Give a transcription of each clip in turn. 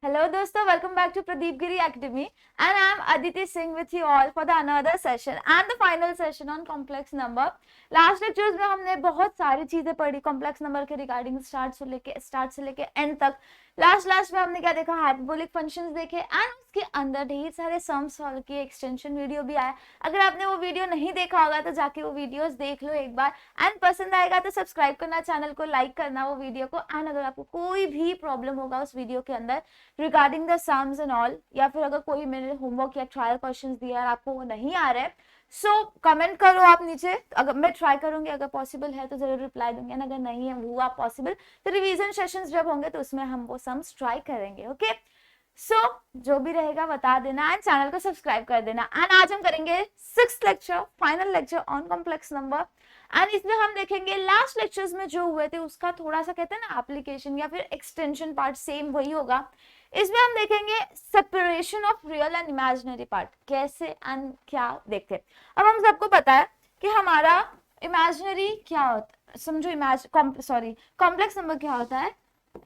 Hello दोस्तों, welcome back to Pradeep Giri Academy and I am Aditi Singh with you all for the another session and the final session on complex number. Last lectures में हमने बहुत सारी चीजें पढ़ी complex number के regarding start से लेके end तक. लास्ट में हमने क्या देखा, हाइपरबोलिक फंक्शंस देखे एंड उसके अंदर ढेर सारे सम सॉल्व की एक्सटेंशन वीडियो भी आया. अगर आपने वो वीडियो नहीं देखा होगा तो जाके वो वीडियोस देख लो एक बार एंड पसंद आएगा तो सब्सक्राइब करना, चैनल को लाइक करना वो वीडियो को. एंड अगर आपको कोई भी प्रॉब्लम होगा उस वीडियो के अंदर regarding the sums and all, या फिर अगर कोई मैंने होमवर्क या ट्रायल क्वेश्चंस दिया है आपको वो नहीं आ रहा है, सो कमेंट करो आप नीचे. अगर मैं ट्राई करूंगी, अगर पॉसिबल है तो जरूर रिप्लाई दूंगी, अगर नहीं है हुआ पॉसिबल तो रिवीजन सेशंस जब होंगे तो उसमें हम वो सम्स ट्राई करेंगे. ओके, सो जो भी रहेगा बता देना एंड चैनल को सब्सक्राइब कर देना. एंड आज हम करेंगे 6th lecture, final lecture on complex number. And इसमें हम देखेंगे लास्ट लेक्चर्स में जो हुए थे उसका थोड़ा सा कहते हैं ना एप्लीकेशन या फिर एक्सटेंशन पार्ट, सेम वही होगा. इसमें हम देखेंगे separation of real and imaginary part कैसे एंड क्या देखते हैं. अब हम सबको पता है कि हमारा इमेजिनरी क्या होता है, समझो कॉम्प्लेक्स नंबर क्या होता है,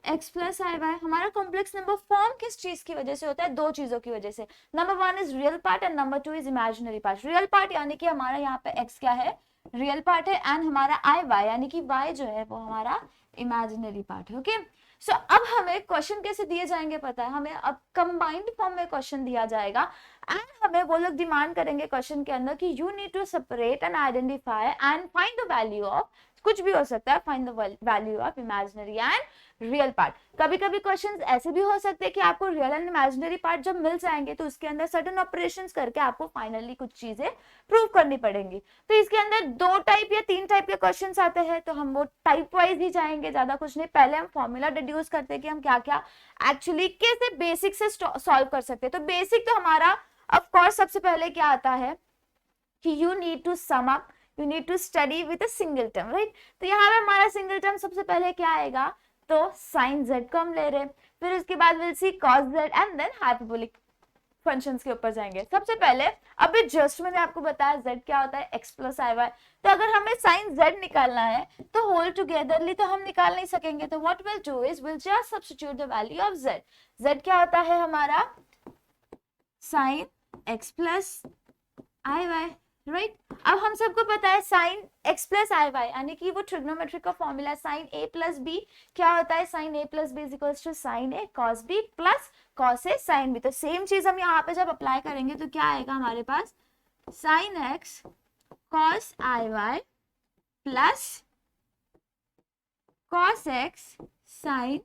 x प्लस आई वाई. हमारा कॉम्प्लेक्स नंबर फॉर्म किस चीज की वजह से होता है, दो चीजों की वजह से. Number 1 is real part and number 2 is imaginary part. Real part यानी कि हमारा यहाँ पे x क्या है, रियल पार्ट है, एंड हमारा आई वाई यानी कि y जो है वो हमारा इमेजिनरी पार्ट है. ओके, सो अब हमें क्वेश्चन कैसे दिए जाएंगे पता है, हमें अब कंबाइंड फॉर्म में क्वेश्चन दिया जाएगा एंड हमें वो लोग डिमांड करेंगे क्वेश्चन के अंदर कि you need to separate and identify and find the value of, कुछ भी हो सकता है, find the value of imaginary and real part. कभी कभी क्वेश्चंस ऐसे भी हो सकते हैं कि आपको रियल एंड इमेजिनरी पार्ट जब मिल जाएंगे तो उसके अंदर सर्टेन ऑपरेशंस करके आपको फाइनली कुछ चीजें प्रूव करनी पड़ेंगी. तो इसके अंदर 2 टाइप या 3 टाइप के क्वेश्चंस आते हैं, तो हम वो टाइप वाइज ही जाएंगे, ज्यादा कुछ नहीं. पहले हम फॉर्मूला डिड्यूस करते हैं कि हम क्या क्या एक्चुअली कैसे बेसिक से सॉल्व कर सकते हैं. तो बेसिक तो हमारा ऑफ कोर्स सबसे पहले क्या आता है कि you need to sum up, you need to study with a single term, right. तो यहाँ पे हमारा सिंगल टर्म सबसे पहले क्या आएगा, तो साइन z को हम ले रहे हैं, फिर उसके बाद will see cos z and then hyperbolic functions के ऊपर जाएंगे. सबसे पहले अभी जस्ट मैंने आपको बताया z क्या होता है, x प्लस आई वाई. तो अगर हमें साइन z निकालना है तो होल टुगेदरली तो हम निकाल नहीं सकेंगे, तो what will do is will just substitute the value of z. z क्या होता है हमारा sine x plus i y, right. अब हम सबको पता है sine x plus i y यानी कि वो ट्रिग्नोमेट्रिक का formula sine a plus b क्या होता है, sine a plus b is equals to sine a cos b plus cos a sine b. तो सेम चीज हम यहाँ पे जब अप्लाई करेंगे तो क्या आएगा हमारे पास, sine x cos i y plus cos x sine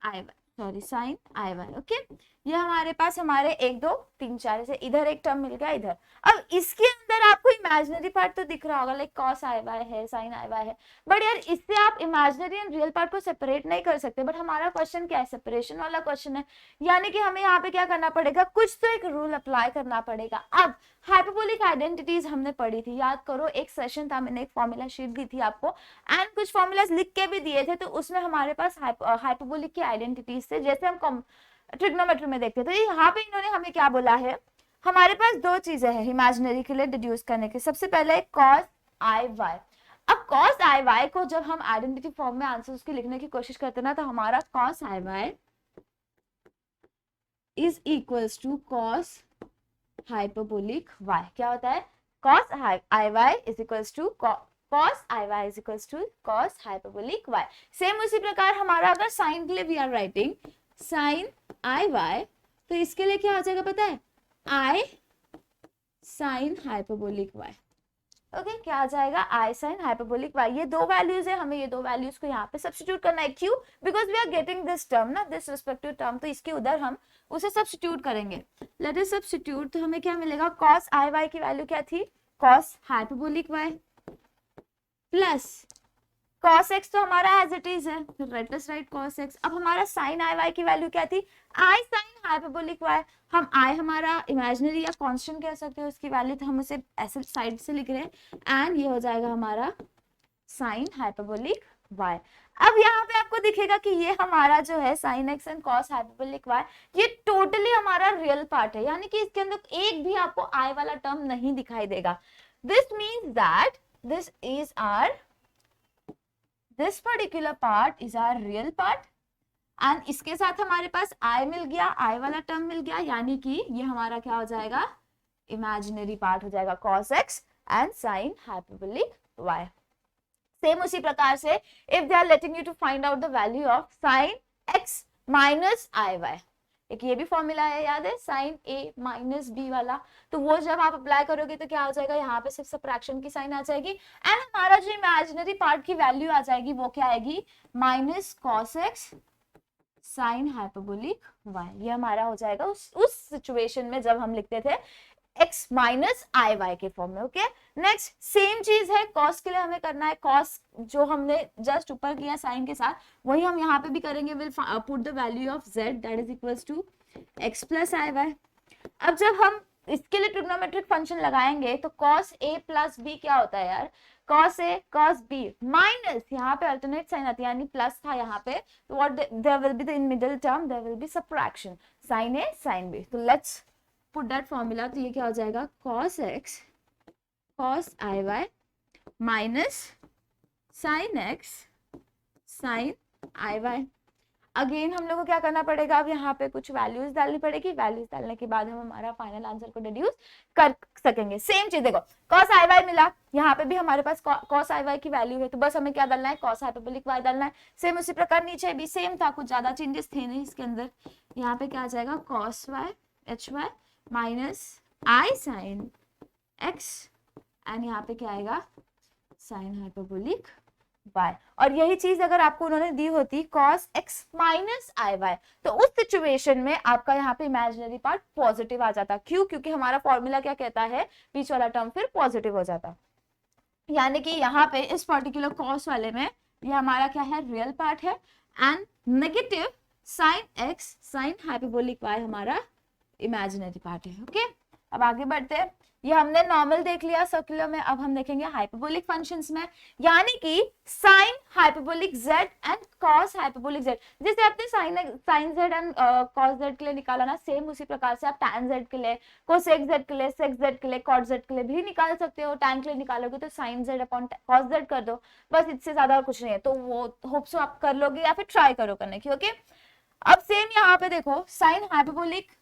i y, sorry sine i y. Okay, ये हमारे पास हमारे 1 2 3 4 से इधर एक टर्म मिल गया इधर. अब इसके अंदर आपको इमेजिनरी पार्ट तो दिख रहा होगा, लाइक कॉस आई वाई है, साइन आई वाई है, बट यार इससे आप इमेजिनरी एंड रियल पार्ट को सेपरेट नहीं कर सकते. बट हमारा क्वेश्चन क्या है, सेपरेशन वाला क्वेश्चन है, यानी कि हमें यहाँ पे क्या करना पड़ेगा, कुछ तो एक रूल अप्लाई करना पड़ेगा. अब हाइपरबोलिक आइडेंटिटीज हमने पढ़ी थी, याद करो एक सेशन था, मैंने एक फॉर्मूला शीट दी थी आपको एंड कुछ फॉर्मूलाज लिख के भी दिए थे. तो उसमें हमारे पास हाइपरबोलिक की आइडेंटिटीज थे, जैसे हम ट्रिग्नोमेट्री में देखते. तो यहाँ पे इन्होंने हमें क्या बोला है, हमारे पास 2 चीजें हैं इमेजिनरी के लिए डिड्यूस करने के. सबसे पहले कॉस आई वाई. अब कॉस आई वाई को जब हम आइडेंटिटी फॉर्म में आंसर उसके लिखने की कोशिश करते ना, तो हमारा cos i y is equals to cos hyperbolic y. क्या होता है, cos i y is equals to cos i y is equals to cos hyperbolic y. Same उसी प्रकार हमारा अगर साइन के लिए we are writing sine i y, तो इसके लिए क्या हो जाएगा पता है, i sine hyperbolic y. Okay, क्या आ जाएगा, आई साइन हाइपरबोलिक y. ये 2 वैल्यूज है, हमें ये 2 वैल्यूज को यहाँ पे सब्स्टिट्यूट करना है. क्यों, because we are getting this term ना, दिस रिस्पेक्टिव टर्म, तो इसके उधर हम उसे सब्स्टिट्यूट करेंगे. लेट अस सब्स्टिट्यूट, तो हमें क्या मिलेगा, cos आई वाई की वैल्यू क्या थी, cos hyperbolic y plus cos x तो हमारा एज इट इज है, let us right cos x. अब हमारा sin आई वाई की वैल्यू क्या थी, i sin हाइपरबोलिक y. हम i हमारा इमेजिनरी या कांस्टेंट कह सकते हो उसकी वैल्यू, तो हम उसे ऐसे साइड से लिख रहे हैं एंड ये हो जाएगा हमारा sin हाइपरबोलिक y. अब यहाँ पे आपको दिखेगा कि ये हमारा जो है sin x and cos hyperbolic y, ये टोटली हमारा रियल पार्ट है, यानी कि इसके अंदर एक भी आपको i वाला टर्म नहीं दिखाई देगा. This means that this is our, this particular part is our real part and इसके साथ हमारे पास आई मिल गया, आई वाला टर्म मिल गया, यानी कि ये हमारा क्या हो जाएगा, इमेजिनरी पार्ट हो जाएगा cos x and sin hyperbolic y. Same उसी प्रकार से if they are letting you to find out the value of sin x minus i y, एक ये भी फॉर्मूला है याद है, sin a माइनस b वाला, तो वो जब आप अप्लाई करोगे तो क्या हो जाएगा, यहाँ पे सिर्फ सबट्रैक्शन की साइन आ जाएगी एंड हमारा जो इमेजिनरी पार्ट की वैल्यू आ जाएगी वो क्या आएगी, minus cos x sin hyperbolic y. ये हमारा हो जाएगा उस सिचुएशन में जब हम लिखते थे x माइनस आई वाई के फॉर्म में. ओके, नेक्स्ट सेम चीज है cos के लिए हमें करना है, cos जो हमने जस्ट ऊपर किया sin के साथ वही हम यहाँ पे भी करेंगे. Will put the value of z that is equals to x plus i y. अब जब हम इसके लिए ट्रिग्नोमेट्रिक फंक्शन लगाएंगे तो cos a प्लस b क्या होता है यार, cos a cos b minus, यहाँ पे अल्टरनेट साइन आती है यानी प्लस था यहाँ पे, तो what there will be the in middle term, there will be subtraction sin a sin b. तो लेट्स पुट दैट फॉर्मूला. तो ये क्या हो जाएगा, cos x cos i y minus sin x sin i y. Again हम लोग को क्या करना पड़ेगा, अब यहाँ पे कुछ वैल्यूज डालनी पड़ेगी, वैल्यूज डालने के बाद हम हमारा फाइनल आंसर को डिड्यूस कर सकेंगे. सेम चीज देखो, cos आई वाई मिला, यहाँ पे भी हमारे पास cos आई वाई की वैल्यू है, तो बस हमें क्या डालना है, cos हाइपरबोलिक y डालना है. सेम उसी प्रकार नीचे भी सेम था, कुछ ज्यादा चेंजेस थे नहीं इसके अंदर. यहाँ पे क्या आ जाएगा, cos y h y minus i sine x and यहाँ पे क्या आएगा, साइन हाइपरबोलिक y. और यही चीज अगर आपको उन्होंने दी होती cos x minus i y, तो उस सिचुएशन में आपका यहाँ पे इमेजिनरी पार्ट पॉजिटिव आ जाता. क्यों, क्योंकि हमारा फॉर्मूला क्या कहता है, बीच वाला टर्म फिर पॉजिटिव हो जाता. यानी कि यहाँ पे इस पर्टिकुलर cos वाले में ये हमारा क्या है, रियल पार्ट है and negative sin x sin hyperbolic y हमारा इमेजिनरी पार्ट है. ओके, अब आगे बढ़ते हैं. ये हमने नॉर्मल देख लिया सर्कुलर में, अब हम देखेंगे हाइपरबोलिक फंक्शंस में, यानी कि sin hyperbolic z and cos hyperbolic z. जैसे आपने sin z and cos z के लिए निकाला ना, सेम उसी प्रकार से आप tan z के लिए, cosec z के लिए, sec z के लिए, cot z के लिए भी निकाल सकते हो. tan के लिए निकालोगे तो sin z upon cos z कर दो, बस इससे ज्यादा और कुछ नहीं है. तो वो होप सो आप कर लोगे या फिर ट्राई करो करने की. ओके, अब सेम यहाँ पे देखो, sin हाइपरबोलिक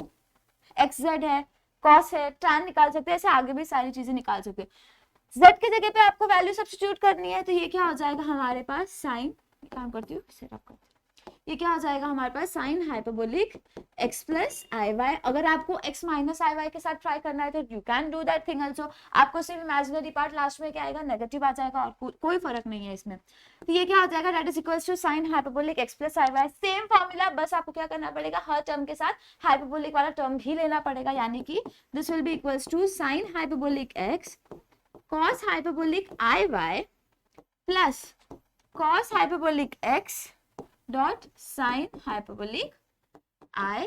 xz है, cos है, tan निकाल सकते हैं, ऐसे आगे भी सारी चीजें निकाल सकते हैं. z के जगह पे आपको वैल्यू सब्स्टिट्यूट करनी है, तो ये क्या हो जाएगा हमारे पास, साइन, काम करती हूँ सेटअप करती हूँ, ये क्या हो जाएगा हमारे पास, sine hyperbolic x plus i y. अगर आपको x माइनस आई वाई के साथ ट्राई करना है तो you can do that thing also. आपको सिर्फ इमेजिनरी पार्ट लास्ट में क्या आएगा, नेगेटिव आ जाएगा, और कोई फर्क नहीं है इसमें. तो ये क्या हो जाएगा, that is equals to sine hyperbolic x plus i y. Same formula, बस आपको क्या करना पड़ेगा, हर टर्म के साथ हाइपरबोलिक वाला टर्म भी लेना पड़ेगा, यानी कि this will be equals to sine hyperbolic x cos hyperbolic i y plus cos hyperbolic x dot sine hyperbolic i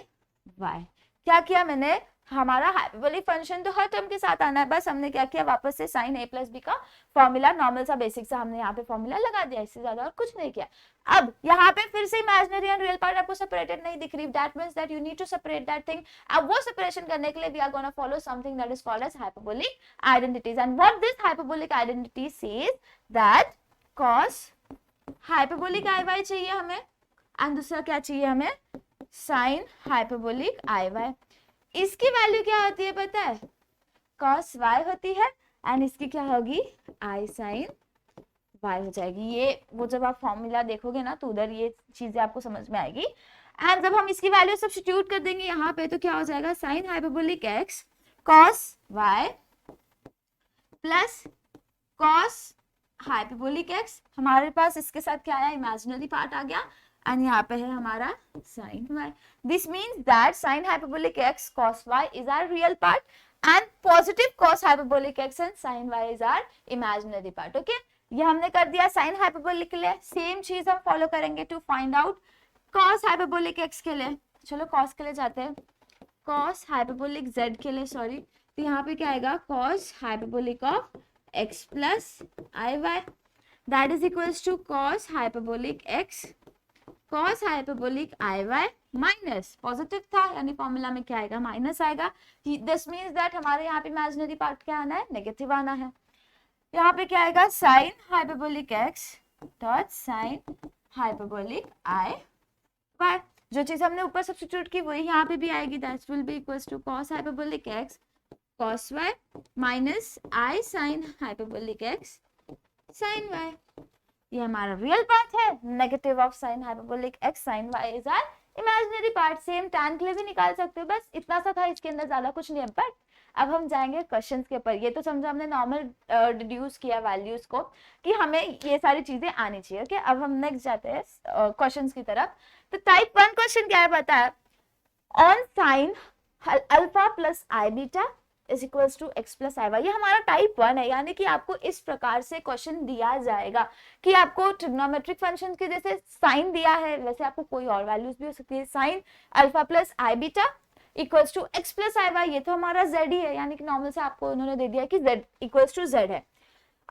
y. क्या किया मैंने, हमारा हाइपरबोलिक फंक्शन तो हर टर्म के साथ आना है, बस हमने क्या किया, वापस से साइन a प्लस बी का फॉर्मूला नॉर्मल सा बेसिक सा हमने यहाँ पे फॉर्मूला लगा दिया, इससे ज्यादा और कुछ नहीं किया. अब यहाँ पे फिर से इमेजिनरी एंड रियल पार्ट आपको सेपरेटेड नहीं दिख रही, that means that you need to separate that thing. अब वो सेपरेशन करने के लिए we are gonna follow something that is called as hyperbolic identities. And what this hyperbolic identity says that cos hyperbolic i y चाहिए हमें, एंड दूसरा क्या चाहिए हमें, साइन हाइपरबोलिक आई वाई. इसकी वैल्यू क्या होती है पता है, cos y होती है, एंड इसकी क्या होगी, आई साइन y हो जाएगी. ये वो जब आप फॉर्मूला देखोगे ना तो उधर ये चीजें आपको समझ में आएगी. एंड जब हम इसकी वैल्यू सब्स्टिट्यूट कर देंगे यहाँ पे तो क्या हो जाएगा, sine hyperbolic x cos y plus cos hyperbolic x, हमारे पास इसके साथ क्या आया, इमेजिनरी पार्ट आ गया, एंड यहाँ पे है हमारा sin y. This means that sin hyperbolic x cos y is our real part and positive cos hyperbolic x and sin y is our imaginary part. Okay, ये हमने कर दिया sin hyperbolic के लिए. सेम चीज हम फॉलो करेंगे to find out cos hyperbolic x के लिए. चलो cos के लिए जाते हैं, cos hyperbolic z के लिए, सॉरी. तो यहाँ पे क्या आएगा, cos hyperbolic of x plus i y, that is equals to cos hyperbolic x cos hyperbolic i y minus, positive था यानी फॉर्मूला में क्या आएगा, माइनस आएगा. दिस मींस दैट हमारे यहाँ पे इमेजिनरी पार्ट क्या आना है, नेगेटिव आना है. यहाँ पे क्या आएगा, sine hyperbolic x dot sine hyperbolic i y, जो चीज हमने ऊपर सब्स्टिट्यूट की वही यहाँ पे भी आएगी, that will be equals to cos hyperbolic x cos y minus I sin hyperbolic x sin y। ये हमारा रियल पार्ट है, negative of sine hyperbolic x sin y is our imaginary part. Same tan के लिए भी निकाल सकते हो, बस इतना सा था, इसके अंदर ज्यादा कुछ नहीं है। बट अब हम जाएंगे क्वेश्चंस के ऊपर। ये तो समझा हमने नॉर्मल डिड्यूस किया वैल्यूज को कि हमें ये सारी चीजें आनी चाहिए। ओके, अब हम नेक्स्ट जाते हैं क्वेश्चंस की तरफ। तो टाइप 1 क्वेश्चन क्या है पता है, on sine alpha plus i beta is equals to x plus i y. ये हमारा टाइप 1 है, यानी कि आपको इस प्रकार से क्वेश्चन दिया जाएगा कि आपको ट्रिग्नोमेट्रिक फंक्शन के जैसे साइन दिया है वैसे आपको कोई और वैल्यूज भी हो सकती है। Sine alpha plus i beta equals to x plus i y, ये तो हमारा जेड ही है, यानी कि नॉर्मल से आपको उन्होंने दे दिया कि जेड इक्वल्स टू जेड है।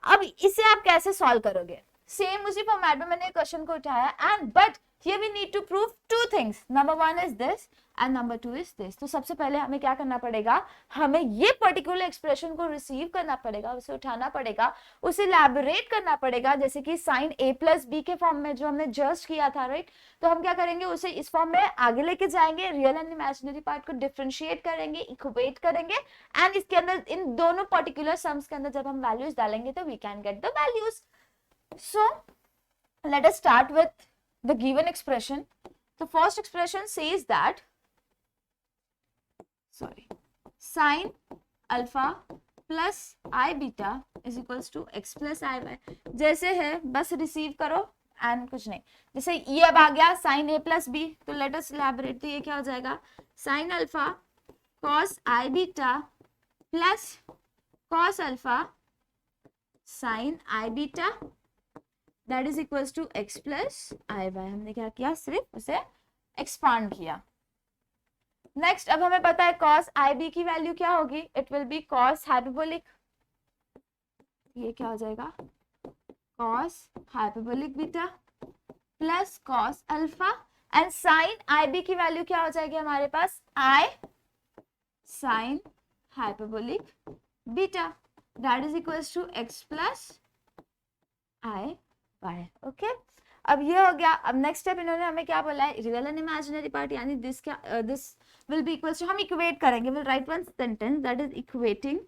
अब इसे आप कैसे सॉल्व करोगे, सेम उसी फॉर्मेट में मैंने क्वेश्चन को उठाया and but here we need to prove two things, number one is this and number two is this। तो सबसे पहले हमें क्या करना पड़ेगा, हमें ये पर्टिकुलर एक्सप्रेशन को रिसीव करना पड़ेगा, उसे उठाना पड़ेगा, उसे इलैबोरेट करना पड़ेगा, जैसे कि साइन a प्लस बी के फॉर्म में जो हमने जस्ट किया था, राइट। तो हम क्या करेंगे, उसे इस फॉर्म में आगे लेके जाएंगे, रियल एंड इमेजिनरी पार्ट को डिफरेंशिएट करेंगे, इक्वेट करेंगे एंड इसके अंदर इन दोनों पर्टिकुलर सम्स के अंदर जब हम वैल्यूज डालेंगे तो we can get the values. So let us start with the given expression. The first expression says that sin alpha plus I beta is equals to x plus I y। जैसे है बस receive करो and कुछ नहीं। जैसे ये अब आ गया sin a plus b, तो लेट अस इलैबोरेट। तो ये क्या हो जाएगा, sin alpha cos I beta plus cos alpha sin I beta that is equals to x plus i y. हमने क्या किया, सिर्फ उसे एक्सपांड किया। नेक्स्ट, अब हमें पता है कॉस आई बी की वैल्यू क्या होगी, it will be cos hyperbolic, ये क्या हो जाएगा, cos hyperbolic beta plus cos alpha and sine i b की वैल्यू क्या हो जाएगी हमारे पास, i sine hyperbolic beta that is equals to x plus i. Okay, अब ये हो गया। अब नेक्स्ट स्टेप इन्होंने हमें क्या बोला है, रियल एंड इमेजिनरी पार्ट, यानी दिस क्या this will be equals to, हम इक्वेट करेंगे, will write one sentence that is equating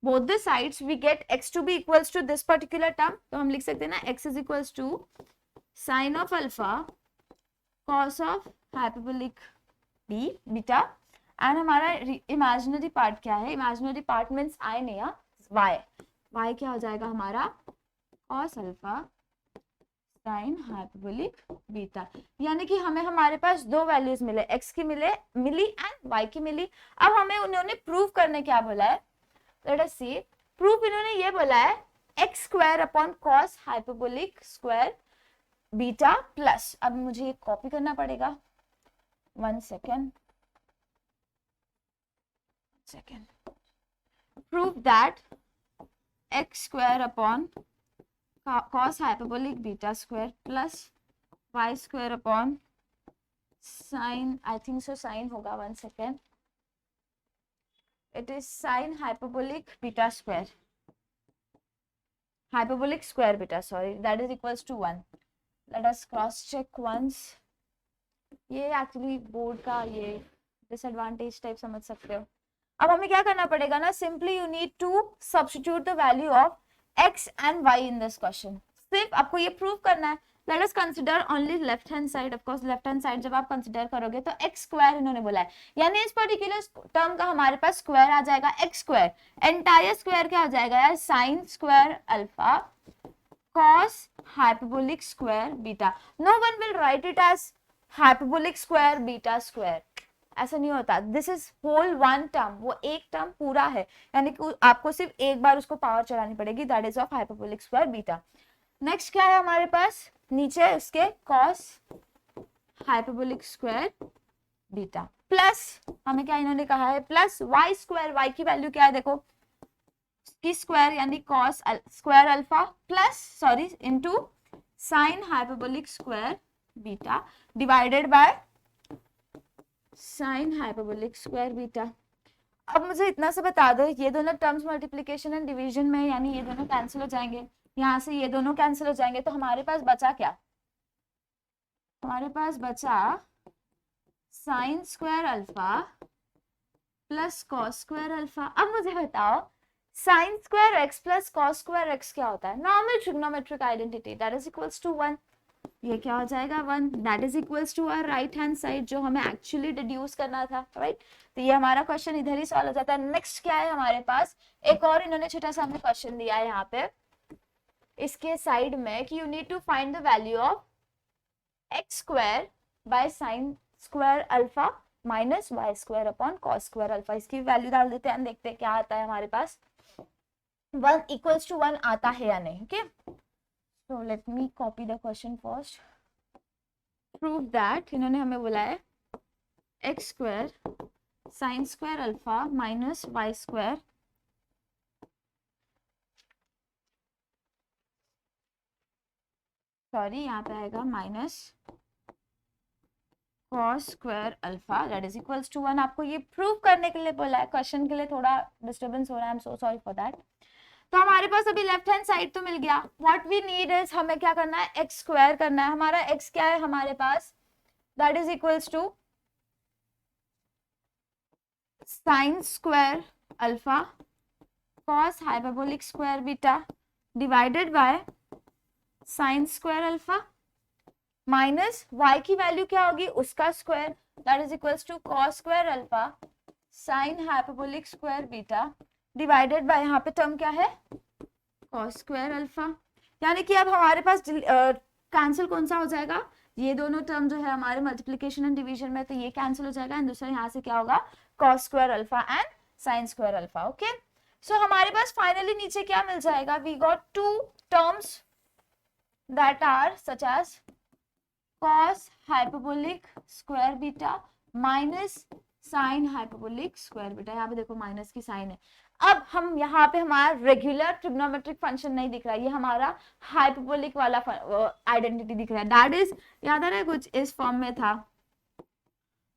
both the sides, we get x to be equals to this particular term। तो हम लिख सकते हैं ना, x is equals to sin of alpha cos of hyperbolic b beta and हमारा imaginary part क्या है, imaginary part means I नहीं, y क्या हो जाएगा हमारा cos alpha sin hyperbolic beta. यानी कि हमें हमारे पास दो वैल्यूज मिले, x की मिली एंड y की मिली। अब हमें उन्होंने प्रूव करने क्या बोला है, लेट अस सी। प्रूफ इन्होंने ये बोला है x square upon cos hyperbolic square beta plus, अब मुझे ये कॉपी करना पड़ेगा, 1 second. Proof that x square upon cos hyperbolic beta square plus y square upon sin, I think so sin होगा, 1 second, it is sin hyperbolic beta square, hyperbolic square beta, sorry, that is equals to 1। let us cross check once। ये actually board का ये disadvantage type समझ सकते हो। अब हमें क्या करना पड़ेगा ना, simply you need to substitute the value of x and y in this question। सिर्फ आपको ये प्रूव करना है। Let us consider only left hand side। Of course left hand side जब आप कंसिडर करोगे तो x स्क्वायर इन्होंने बोला है, यानी इस पर्टिकुलर टर्म का हमारे पास स्क्वायर आ जाएगा x स्क्वायर। एंटायर स्क्वायर क्या आ जाएगा यार, sign square alpha cos hyperbolic square beta। No one will write it as hyperbolic square beta square, ऐसा नहीं होता। This is whole one term, वो एक टर्म पूरा है, यानी कि आपको सिर्फ एक बार उसको पावर चलानी पड़ेगी, that is of hyperbolic square beta. Next क्या है हमारे पास, नीचे उसके cos hyperbolic square beta plus, हमें क्या इन्होंने कहा है, प्लस y स्क्वायर, y की वैल्यू क्या है देखो, की स्क्वायर यानी cos square alpha plus sorry into sine hyperbolic square beta divided by sign hyperbolic square beta. अब मुझे इतना से बता दो, ये दोनों टर्म्स मल्टीप्लिकेशन एंड डिवीजन में, यानी ये दोनों कैंसिल हो जाएंगे, यहाँ से ये दोनों कैंसिल हो जाएंगे, तो हमारे पास बचा क्या, हमारे पास बचा sine square alpha plus cos square alpha. अब मुझे बताओ sine square x plus cos square x क्या होता है? Normal trigonometric identity, that is equals to 1। ये क्या हो जाएगा 1, that is equals to our right hand side जो हमें एक्चुअली डिड्यूस करना था, राइट। तो ये हमारा क्वेश्चन इधर ही सॉल्व हो जाता है। नेक्स्ट क्या है हमारे पास, एक और इन्होंने छोटा सा हमें क्वेश्चन दिया है यहाँ पे इसके साइड में कि you need to find the value of x square by sine square alpha minus y square upon cos square alpha. इसकी वैल्यू डाल देते हैं, देखते हैं क्या आता है हमारे पास। 1 इक्वल्स टू 1 आता है या नहीं, okay. So let me copy the question first. Prove that, इन्होंने हमें बोला है x square sine square alpha minus y square यहाँ पे आएगा minus cos square alpha that is equals to 1। आपको ये प्रूव करने के लिए बोला है, क्वेश्चन के लिए थोड़ा डिस्टर्बेंस हो रहा है, I am so sorry for that. तो हमारे पास अभी लेफ्ट हैंड साइड तो मिल गया। व्हाट वी नीड इज, हमें क्या करना है, एक्स स्क्वायर करना है। हमारा एक्स क्या है हमारे पास, that is equals to sine square alpha cos hyperbolic square beta divided by sine square alpha minus y की वैल्यू क्या होगी, उसका square, that is equals to cos square alpha sine hyperbolic square beta divided by यहाँ पे term क्या है cos square alpha. यानी कि अब हमारे पास कैंसिल कौन सा हो जाएगा, ये दोनों टर्म जो है हमारे मल्टीप्लिकेशन एंड डिवीजन में, तो ये कैंसिल हो जाएगा एंड दूसरा यहाँ से क्या होगा cos square alpha and sine square alpha, okay. So हमारे पास फाइनली नीचे क्या मिल जाएगा, we got two terms that are such as cos hyperbolic square beta minus sin hyperbolic square beta। यहाँ पे देखो माइनस की साइन है। अब हम यहाँ पे हमारा रेगुलर ट्रिग्नोमेट्रिक फंक्शन नहीं दिख रहा है, ये हमारा हाइपरबोलिक वाला आइडेंटिटी दिख रहा है। दैट इज, याद आ रहा है कुछ इस फॉर्म में था,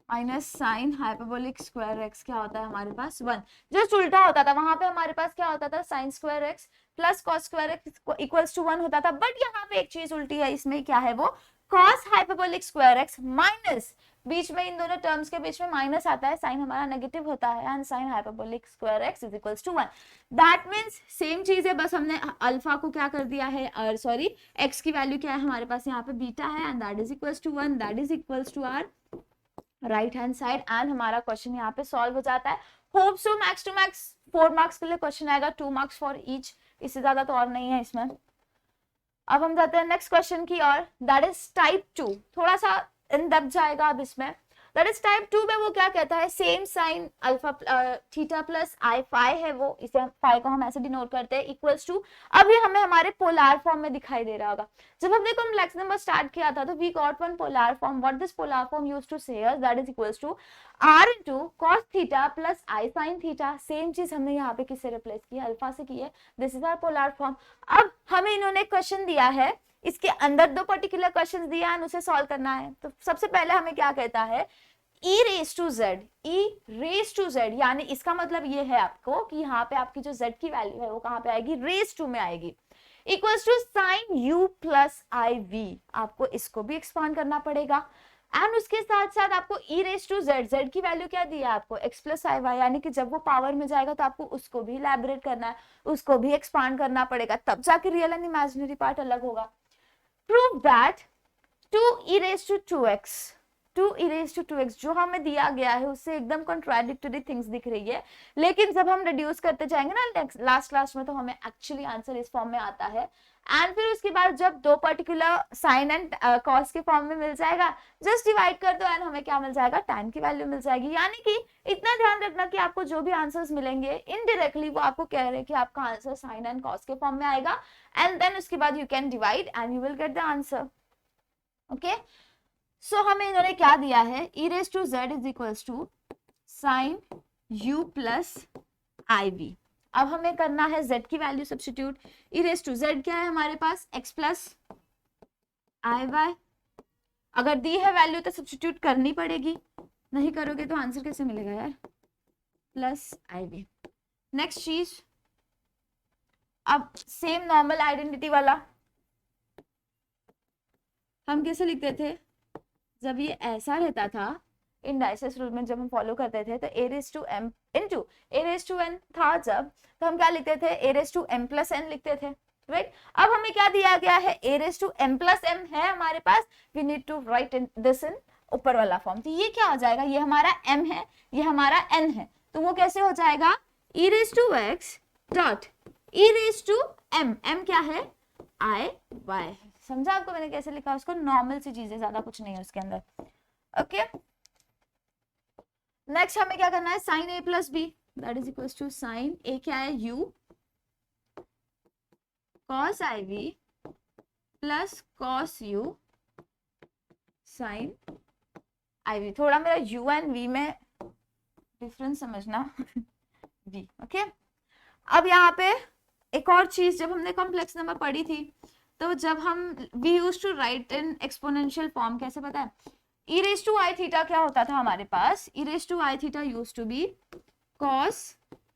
minus sine hyperbolic square x क्या होता है हमारे पास 1। जस्ट उल्टा होता था, वहां पे हमारे पास क्या होता था sine square x plus cos square x equals to 1 होता था। बट यहाँ पे एक चीज उल्टी है, इसमें क्या है वो cos hyperbolic square x minus, बीच में इन दोनों टर्म्स के बीच में माइनस आता है, साइन हमारा नेगेटिव होता है and sine hyperbolic square x is equals to 1। That means same चीज है, बस हमने अल्फा को क्या कर दिया है, सॉरी एक्स की वैल्यू क्या है हमारे पास यहाँ पे बीटा है and that is equals to 1, that is equals to our right hand side and हमारा क्वेश्चन यहाँ पे सॉल्व हो जाता है। Hope so max to max 4 marks के लिए क्वेश्चन आएगा, 2 मार्क्स फॉर ईच, इससे ज्यादा तो और नहीं है इसमें। अब हम जाते हैं नेक्स्ट क्वेश्चन की और, दैट इज टाइप 2, थोड़ा सा इन डेप्थ जाएगा अब इसमें। दैट इज टाइप 2 में वो क्या कहता है, same sine alpha theta plus i phi है वो, इसे फाई को हम ऐसे डिनोट करते हैं इक्वल्स टू, अभी हमें हमारे पोलर फॉर्म में दिखाई दे रहा होगा। जब हमने कॉम्प्लेक्स नंबर स्टार्ट किया था तो we got one polar form, what this polar form used to say us, that is equals to r into cos theta plus i sine theta. Same चीज हमने यहाँ पे किससे रिप्लेस किया, अल्फा से की है, this is our polar form. अब हमें इन्होंने क्वेश्चन दिया है, इसके अंदर दो पर्टिकुलर क्वेश्चन दिया है, उसे सॉल्व करना है। तो सबसे पहले हमें क्या कहता है, e रेस टू z, यानी इसका मतलब ये है आपको कि यहाँ पे आपकी जो z की वैल्यू है वो कहाँ पे आएगी, रेस टू में आएगी, equals to sine u plus i v. आपको इसको भी एक्सपांड करना पड़ेगा एंड उसके साथ साथ आपको e रेस टू z की वैल्यू क्या दी है आपको x प्लस आई वाई, यानी कि जब वो पावर में जाएगा तो आपको उसको भी इलैबोरेट करना है, उसको भी एक्सपांड करना पड़ेगा, तब जाके रियल एंड इमेजिनरी पार्ट अलग होगा। Prove that 2e raise to 2x, 2e raise to 2x जो हमें दिया गया है उससे एकदम कॉन्ट्राडिक्टरी थिंग्स दिख रही है, लेकिन जब हम रिड्यूस करते जाएंगे ना लास्ट क्लास में तो हमें एक्चुअली आंसर इस फॉर्म में आता है। एंड फिर उसके बाद जब दो पर्टिकुलर साइन एंड कॉस के फॉर्म में मिल जाएगा, जस्ट डिवाइड कर दो एंड हमें क्या मिल जाएगा, tan की वैल्यू मिल जाएगी। यानी कि इतना ध्यान रखना कि आपको जो भी आंसर्स मिलेंगे इनडायरेक्टली वो आपको कह रहे हैं कि आपका आंसर साइन एंड कॉस के फॉर्म में आएगा एंड देन उसके बाद you can divide and you will get the answer, okay. So हमें इन्होंने क्या दिया है, e raise to z is equals to sine u plus i v. अब हमें करना है z की value substitute, e raise to z क्या है हमारे पास, x प्लस आई वाई। अगर दी है वैल्यू तो सब्स्टिट्यूट करनी पड़ेगी, नहीं करोगे तो आंसर कैसे मिलेगा यार, प्लस आई वी। नेक्स्ट चीज, अब सेम नॉर्मल आइडेंटिटी वाला हम कैसे लिखते थे, जब ये ऐसा रहता था इंडाइसिस रूल में, जब हम फॉलो करते थे, तो a raise to m into a raise to n था जब, तो हम क्या लिखते थे, a raise to m plus n लिखते थे, राइट। अब हमें क्या दिया गया है, a raise to m plus m है हमारे पास, we need to write this in ऊपर वाला फॉर्म। तो ये क्या हो जाएगा, ये हमारा m है, ये हमारा n है, तो वो कैसे हो जाएगा, e raise to x dot e raise to m, m क्या है, i y। समझा आपको मैंने कैसे लिखा उसको, नॉर्मल सी चीजें, ज्यादा कुछ नहीं है उसके अंदर, ओके। नेक्स्ट हमें क्या करना है, sine a plus b that is equal to sine a क्या है, u cos iv plus cos u sine iv। थोड़ा मेरा u एंड v में डिफरेंस समझना v, ओके। अब यहाँ पे एक और चीज, जब हमने कॉम्प्लेक्स नंबर पढ़ी थी, तो जब हम we use to write in exponential form, कैसे पता है, e raise to i theta क्या होता था हमारे पास, e raise to i theta use to be cos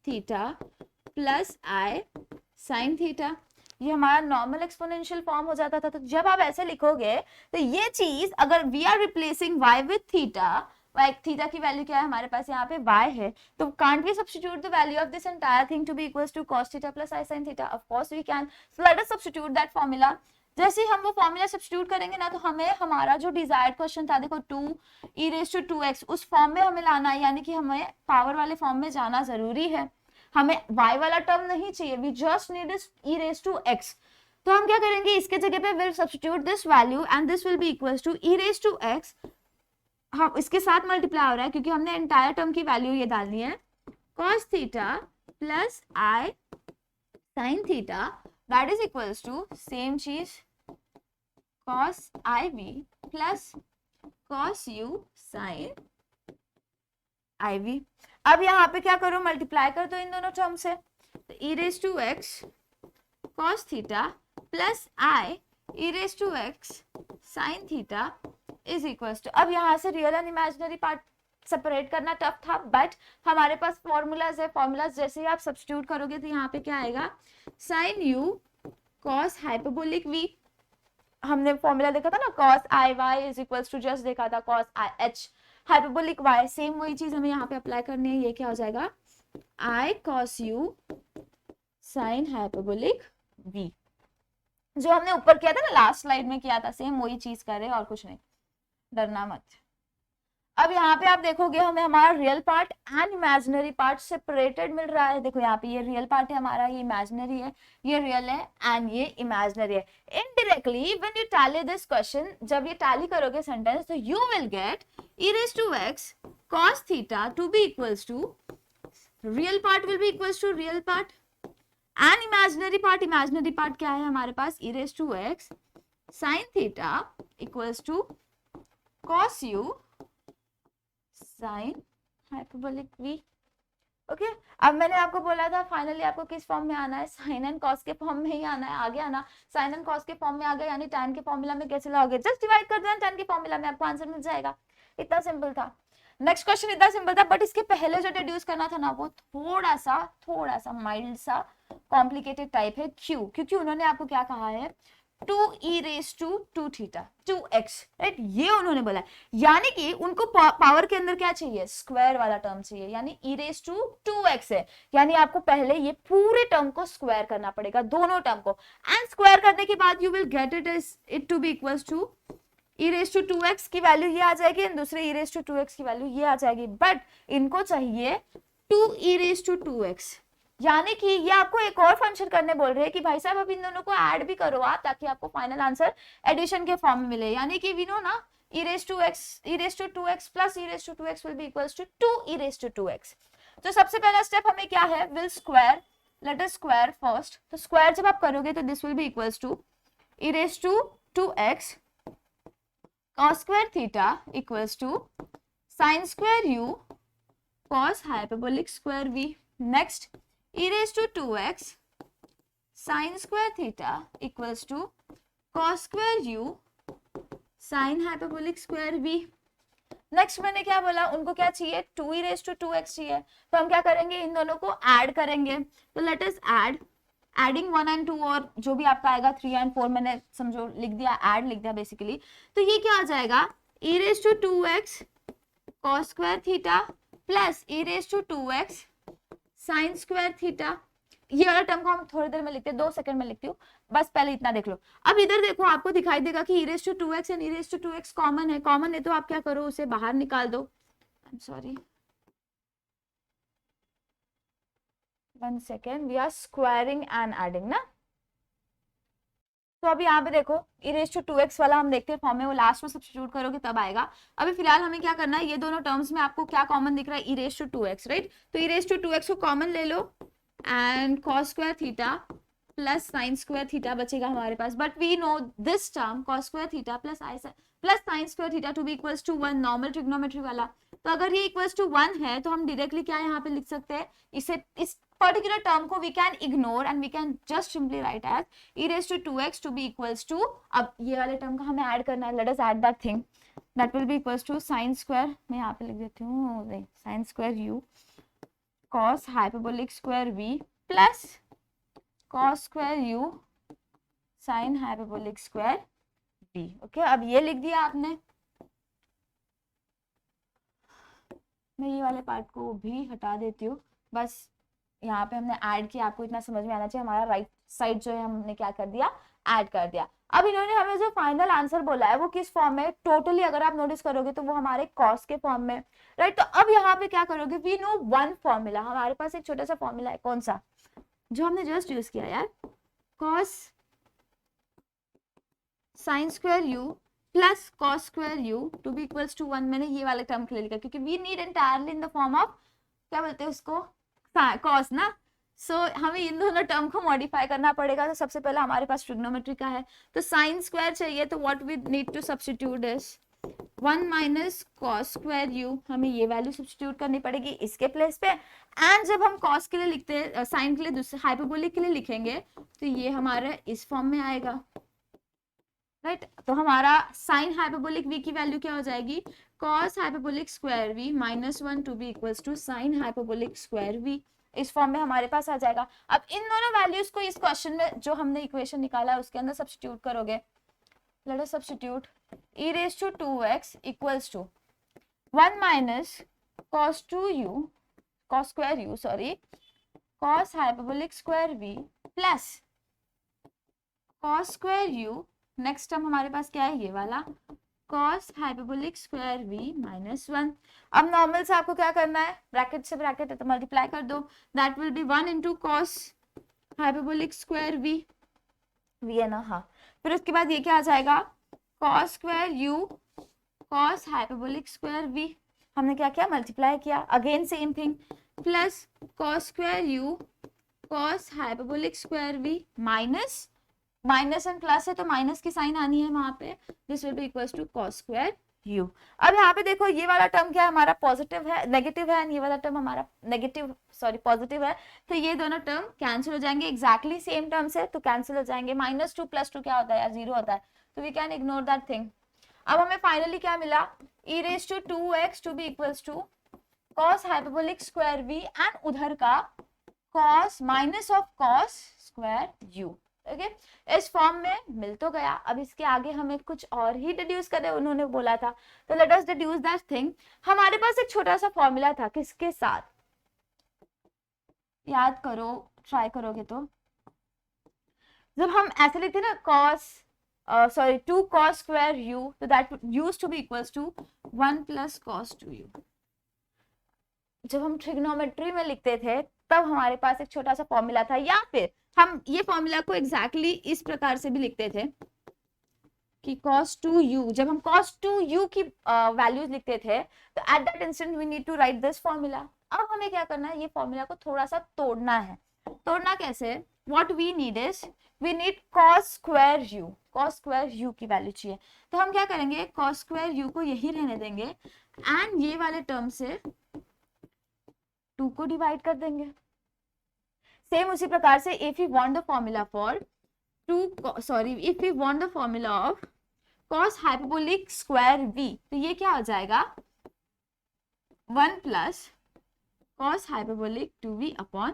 theta plus i sin theta. ये हमारा नॉर्मल एक्सपोनेंशियल फॉर्म हो जाता था। तो जब आप ऐसे लिखोगे, तो ये चीज अगर we are replacing y with theta, theta की वैल्यू क्या है हमारे पास, यहाँ पे y है, तो can't we substitute the value of this entire thing to be equals to cos theta plus i sin theta, of course we can. So let us substitute that formula. जैसे हम वो फॉर्मूला सब्स्टिट्यूट करेंगे ना, तो हमें हमारा जो desired question था, देखो 2 e रेज टू 2x, उस फॉर्म में हमें लाना है, यानी कि हमें पावर वाले फॉर्म में जाना जरूरी है। हमें y वाला टर्म नहीं चाहिए, we just need e raise to x। तो हम क्या करेंगे, इसके जगह पे will substitute this value and this will be equals to e raise to x। हम इसके साथ मल्टीप्लाई हो रहा है क्योंकि हमने एंटायर टर्म की वैल्यू ये डालनी है, cos theta plus i sin theta that is equals to same चीज cos iv plus cos u sin iv। अब यहाँ पे क्या करो, मल्टीप्लाई कर दो इन दोनों टर्म से, तो e raise to x cos theta plus i e raise to x sin theta is equal to, अब यहाँ से real and imaginary part separate करना टफ था, बट हमारे पास फॉर्मूलाज है, फॉर्मूलाज जैसे ही आप सब्स्टिट्यूट करोगे तो यहाँ पे क्या आएगा, sin u cos hyperbolic v। हमने फॉर्मूला देखा था ना, cos i y is equal to, just देखा था cos i h hyperbolic y, same वही चीज हमें यहाँ पे अप्लाई करनी है। ये क्या हो जाएगा, i cos u sin hyperbolic v। जो हमने ऊपर किया था ना, लास्ट स्लाइड में किया था, सेम वही चीज कर रहे हैं और कुछ नहीं, डरना मत। अब यहाँ पे आप देखोगे हमें हमारा real part and imaginary part separated मिल रहा है। देखो यहाँ पे ये रियल पार्ट है हमारा, ये इमेजिनरी है, ये रियल है एंड ये इमेजिनरी है। Indirectly when you tally this question, जब ये टैली करोगे सेंटेंस, तो you will get e raise to x cos theta to be equals to, real part will be equals to real part and imaginary part क्या है हमारे पास, e raise to x sin theta equals to cos u sin hyperbolic v, okay. अब मैंने आपको बोला था finally आपको किस फॉर्म में आना है, साइन एंड कॉस के फॉर्म में ही आना है, आगे आना, साइन एंड कॉस के फॉर्म में आ गया, यानी tan के फॉर्मूला में कैसे लाओगे, जस्ट डिवाइड कर देना tan के फॉर्मूला में, आपको आंसर मिल जाएगा। इतना सिंपल था। नेक्स्ट क्वेश्चन इतना सिंपल था, बट इसके पहले जो डिड्यूस करना था ना, वो थोड़ा सा माइल्ड सा कॉम्प्लिकेटेड टाइप है। क्यों? क्योंकि उन्होंने आपको क्या कहा है, 2 e raise to 2 theta 2x, right, ये उन्होंने बोला है। यानी कि उनको पावर के अंदर क्या चाहिए, स्क्वायर वाला टर्म चाहिए, यानी e रेज टू 2x है, यानी आपको पहले ये पूरे टर्म को स्क्वायर करना पड़ेगा, दोनों टर्म को, एंड स्क्वायर करने के बाद you will get it to be equals to e raise to 2x की वैल्यू ये आ जाएगी, दूसरे e रेज टू 2x की वैल्यू ये आ जाएगी, बट इनको चाहिए 2 e रेज टू 2x। यानी कि ये आपको एक और फंक्शन करने बोल रहे हैं कि भाई साहब अब इन दोनों को ऐड भी करो आप, ताकि आपको फाइनल आंसर एडिशन के फॉर्म में मिले। यानी कि वी नो ना, e raise to 2x plus e raise to 2x will be equals to 2 e raise to 2x। तो सबसे पहला स्टेप हमें क्या है, will square, let us square first. तो स्क्वायर जब आप करोगे तो this will be equals to e raise to 2x cos square theta equals to sin square u cos hyperbolic square v। Next e raised to 2x sin square theta equals to cos square u sin hyperbolic square v। Next मैंने क्या बोला, उनको क्या चाहिए, 2 e raised to 2x चाहिए, तो हम क्या करेंगे, इन दोनों को ऐड करेंगे। तो लेट अस एडिंग 1 and 2 और जो भी आपका आएगा 3 and 4, मैंने समझो लिख दिया, ऐड लिख दिया बेसिकली। तो ये क्या आ जाएगा, e raise to 2x cos square theta plus e raise to 2x sine square theta. ये वाला टर्म को हम थोड़ी देर में लिखते हैं, 2 सेकंड में लिखती हूँ, बस पहले इतना देख लो। अब इधर देखो, आपको दिखाई देगा कि e raise to 2x and e raise to 2x common है। कॉमन है तो आप क्या करो, उसे बाहर निकाल दो। I am sorry, 1 second, we are squaring and adding ना। तो अभी यहाँ पे देखो, ई रेज टू 2x वाला हम देखते हैं फॉर्म में, वो लास्ट में सब्स्टिट्यूट करोगे तब आएगा। अभी फिलहाल हमें क्या करना है, ये दोनों टर्म्स में आपको क्या कॉमन दिख रहा है, ई रेज टू 2x, राइट। तो ई रेज टू 2x को कॉमन ले लो and cos square theta plus sine square theta बचेगा हमारे पास। But we know this term cos square theta plus sine square theta to be equals to 1, normal trigonometry वाला। तो अगर ये इक्वल्स टू 1 है तो हम डायरेक्टली क्या यहाँ पे लिख सकते हैं, इसे, इस पर्टिकुलर टर्म को we can ignore and we can just simply write as e raise to 2x to be equals to, अब ये वाले टर्म का हमें ऐड करना है, let us add that thing, that will be equals to sine square, मैं यहाँ पे लिख देती हूँ sine square u cos hyperbolic square v plus cos square u sin hyperbolic square v। Okay, अब ये लिख दिया आपने। मैं ये वाले पार्ट को भी हटा देती हूँ, बस यहाँ पे हमने ऐड किया, आपको इतना समझ में आना चाहिए, हमारा राइट साइड जो है हमने क्या कर दिया, ऐड कर दिया। अब इन्होंने हमें जो फाइनल आंसर बोला है वो किस फॉर्म में, टोटली अगर आप नोटिस करोगे तो वो हमारे कॉस के फॉर्म में, राइट। तो अब यहाँ पे क्या करोगे, वी नो वन फॉर्मूला, हमारे पास एक छोटा सा फॉर्मूला है, कौन सा, जो हमने जस्ट यूज किया यार, cos sine square u plus cos square u to be equals to 1। मैंने ये वाले टर्म के लिए लिखा क्योंकि we need entirely in the form of, क्या बोलते हैं उसको, कॉस ना। सो हमें इन दोनों टर्म को मॉडिफाई करना पड़ेगा। तो सबसे पहले हमारे पास ट्रिग्नोमेट्री का है, तो साइन स्क्वायर चाहिए, तो what we need to substitute is 1 minus cos square u, हमें ये वैल्यू सब्स्टिट्यूट करनी पड़ेगी इसके प्लेस पे। एंड जब हम कॉस के लिए लिखते हैं, साइन के लिए दूसरे हाइपरबोलिक के लिए लिखेंगे, तो ये हमारा इस फॉर्म में आएगा, राइट। तो हमारा साइन हाइपरबोलिक v की वैल्यू क्या हो जाएगी, cos hyperbolic square v minus 1 to be equals to sine hyperbolic square v, इस फॉर्म में हमारे पास आ जाएगा। अब इन दोनों वैल्यूज को इस क्वेश्चन में जो हमने इक्वेशन निकाला है उसके अंदर सब्स्टिट्यूट करोगे। Let us substitute e raise to 2x equals to 1 minus cos square u sorry cos hyperbolic square v plus cos square u, next term हमारे पास क्या है, ये वाला cos hyperbolic square v minus 1। अब नॉर्मल से आपको क्या करना है, ब्रैकेट से ब्रैकेट है तो मल्टीप्लाई कर दो, that will B 1 into cos hyperbolic square v है ना, हाँ। फिर उसके बाद ये क्या आ जाएगा, cos square u cos hyperbolic square v, हमने क्या किया, मल्टीप्लाई किया, again same thing, plus cos square u cos hyperbolic square v minus, minus and plus है तो माइनस की साइन आनी है वहां पे, this will be equals to cos square u। अब यहाँ पे देखो, ये वाला टर्म क्या है हमारा, पॉजिटिव है, नेगेटिव है, एंड ये वाला टर्म हमारा नेगेटिव सॉरी पॉजिटिव है, तो ये दोनों टर्म कैंसिल हो जाएंगे, एग्जैक्टली सेम टर्म्स है तो कैंसिल हो जाएंगे। -2 + 2 क्या होता है यार, 0 होता है, तो we can ignore that thing. अब हमें फाइनली क्या मिला, e raise to 2x to be equals to cos hyperbolic square v and उधर का cos minus of cos square u। Okay, इस फॉर्म में मिल तो गया। अब इसके आगे हमें कुछ और ही डिड्यूस करने उन्होंने बोला था, तो let us deduce that thing. हमारे पास एक छोटा सा फॉर्मूला था, किसके साथ, याद करो, ट्राई करोगे तो, जब हम ऐसे लिखते ना cos 2 cos स्क्वायर u, तो that used to be equals to 1 plus cos 2u। जब हम ट्रिग्नोमेट्री में लिखते थे तब हमारे पास एक छोटा सा फॉर्मूला था, या फिर हम ये फॉर्मूला को एग्जैक्टली इस प्रकार से भी लिखते थे कि cos 2u, जब हम cos 2u की वैल्यूज लिखते थे तो at that instant we need to write this formula. अब हमें क्या करना है, ये फॉर्मूला को थोड़ा सा तोड़ना है। तोड़ना कैसे, what we need is, we need cos square u की वैल्यू चाहिए। तो हम क्या करेंगे, cos स्क्वायर u को यही रहने देंगे एंड ये वाले टर्म से 2 को डिवाइड कर देंगे। सेम उसी प्रकार से if you want the formula for if you want the formula of cos hyperbolic square v, तो ये क्या हो जाएगा, 1 plus cos hyperbolic 2v upon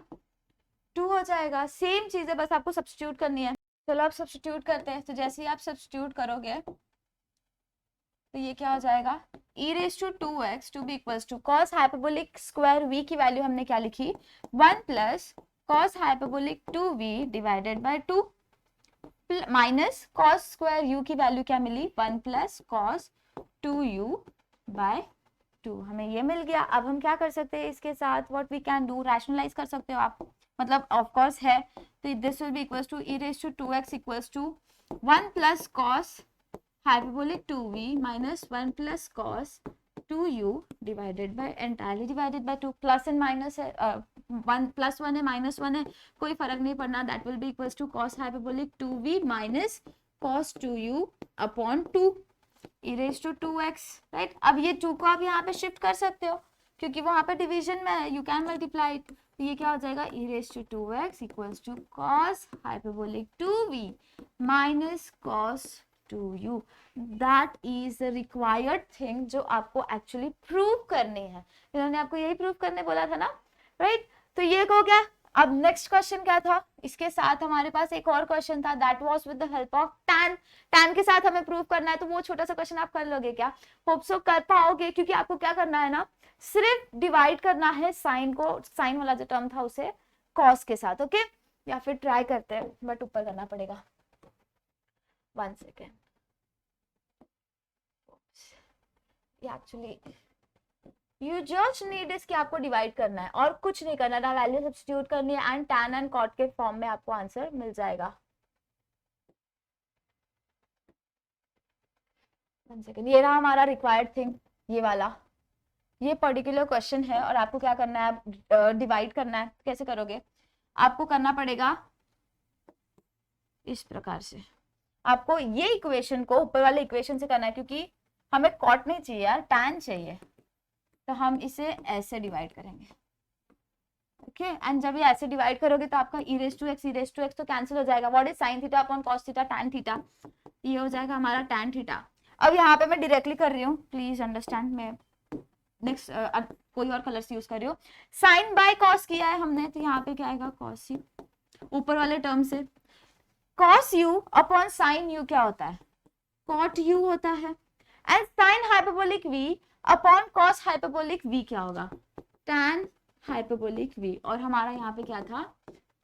2 हो जाएगा। सेम चीज है, बस आपको सब्स्टिट्यूट करनी है। चलो आप सब्स्टिट्यूट करते हैं। तो जैसे ही आप सब्स्टिट्यूट करोगे तो ये क्या हो जाएगा, e raise to 2x to be equals to cos hyperbolic square v की वैल्यू हमने क्या लिखी, 1 plus cos hyperbolic 2v divided by 2 minus cos square u की वैल्यू क्या मिली, 1 प्लस कॉस 2u बाय 2, हमें ये मिल गया। अब हम क्या कर सकते हैं इसके साथ, what we can do, rationalise कर सकते हो आप, मतलब ऑफ कोर्स है, तो this will be equals to e raise to 2x equals to 1 plus cos hyperbolic 2v minus 1 plus cos 2u divided by entirely divided by 2, plus and minus है, 1 plus 1 है minus 1 है, कोई फर्क नहीं पड़ना, that will be equals to cos hyperbolic 2v minus cos 2u upon 2 e raised to 2x, right. अब ये 2 को आप यहाँ पे शिफ्ट कर सकते हो क्योंकि वहां पे डिवीजन में है, यू कैन मल्टीप्लाई इट, तो ये क्या हो जाएगा, e raised to 2x equals to cos hyperbolic 2v minus cos 2u, that is the required thing जो आपको एक्चुअली प्रूव करनी है, इन्होंने आपको यही प्रूव करने बोला था ना, राइट। तो ये हो गया। अब नेक्स्ट क्वेश्चन क्या था, इसके साथ हमारे पास एक और क्वेश्चन था, that was with the help of tan, tan के साथ हमें प्रूव करना है, तो वो छोटा सा क्वेश्चन आप कर लोगे क्या, होप सो कर पाओगे, क्योंकि आपको क्या करना है ना, सिर्फ डिवाइड करना है साइन को, साइन वाला जो टर्म था उसे कॉस के साथ, ओके। या फिर ट्राई करते हैं, बट ऊपर करना पड़ेगा, 1 second, actually you just need इस कि आपको डिवाइड करना है और कुछ नहीं करना, ना वैल्यू सब्स्टिट्यूट करनी है, एंड tan एंड cot के फॉर्म में आपको आंसर मिल जाएगा। 1 सेकेंड, ये रहा हमारा रिक्वायर्ड थिंग, ये वाला, ये पर्टिकुलर क्वेश्चन है, और आपको क्या करना है, डिवाइड करना है। कैसे करोगे, आपको करना पड़ेगा इस प्रकार से, आपको ये इक्वेशन को ऊपर वाले इक्वेशन से करना है, क्योंकि हमें कॉट नहीं चाहिए यार, tan चाहिए, तो हम इसे ऐसे डिवाइड करेंगे, ओके। एंड जब ये ऐसे डिवाइड करोगे तो आपका e रेज टू x तो कैंसिल हो जाएगा, what is sin theta upon cos theta, tan theta, ये हो जाएगा हमारा tan थीटा। अब यहाँ पे मैं डायरेक्टली कर रही हूँ, प्लीज अंडरस्टैंड, मैं नेक्स्ट कोई और कलर्स यूज कर रही हूँ, sin बाय cos किया है हमने, तो यहाँ पे क्या आएगा, cos u, ऊपर वाले टर्म से cos u upon sin u क्या होता है, cot u होता है, and sin hyperbolic v upon cos hyperbolic v क्या होगा, tan हाइपरबोलिक v, और हमारा यहाँ पे क्या था,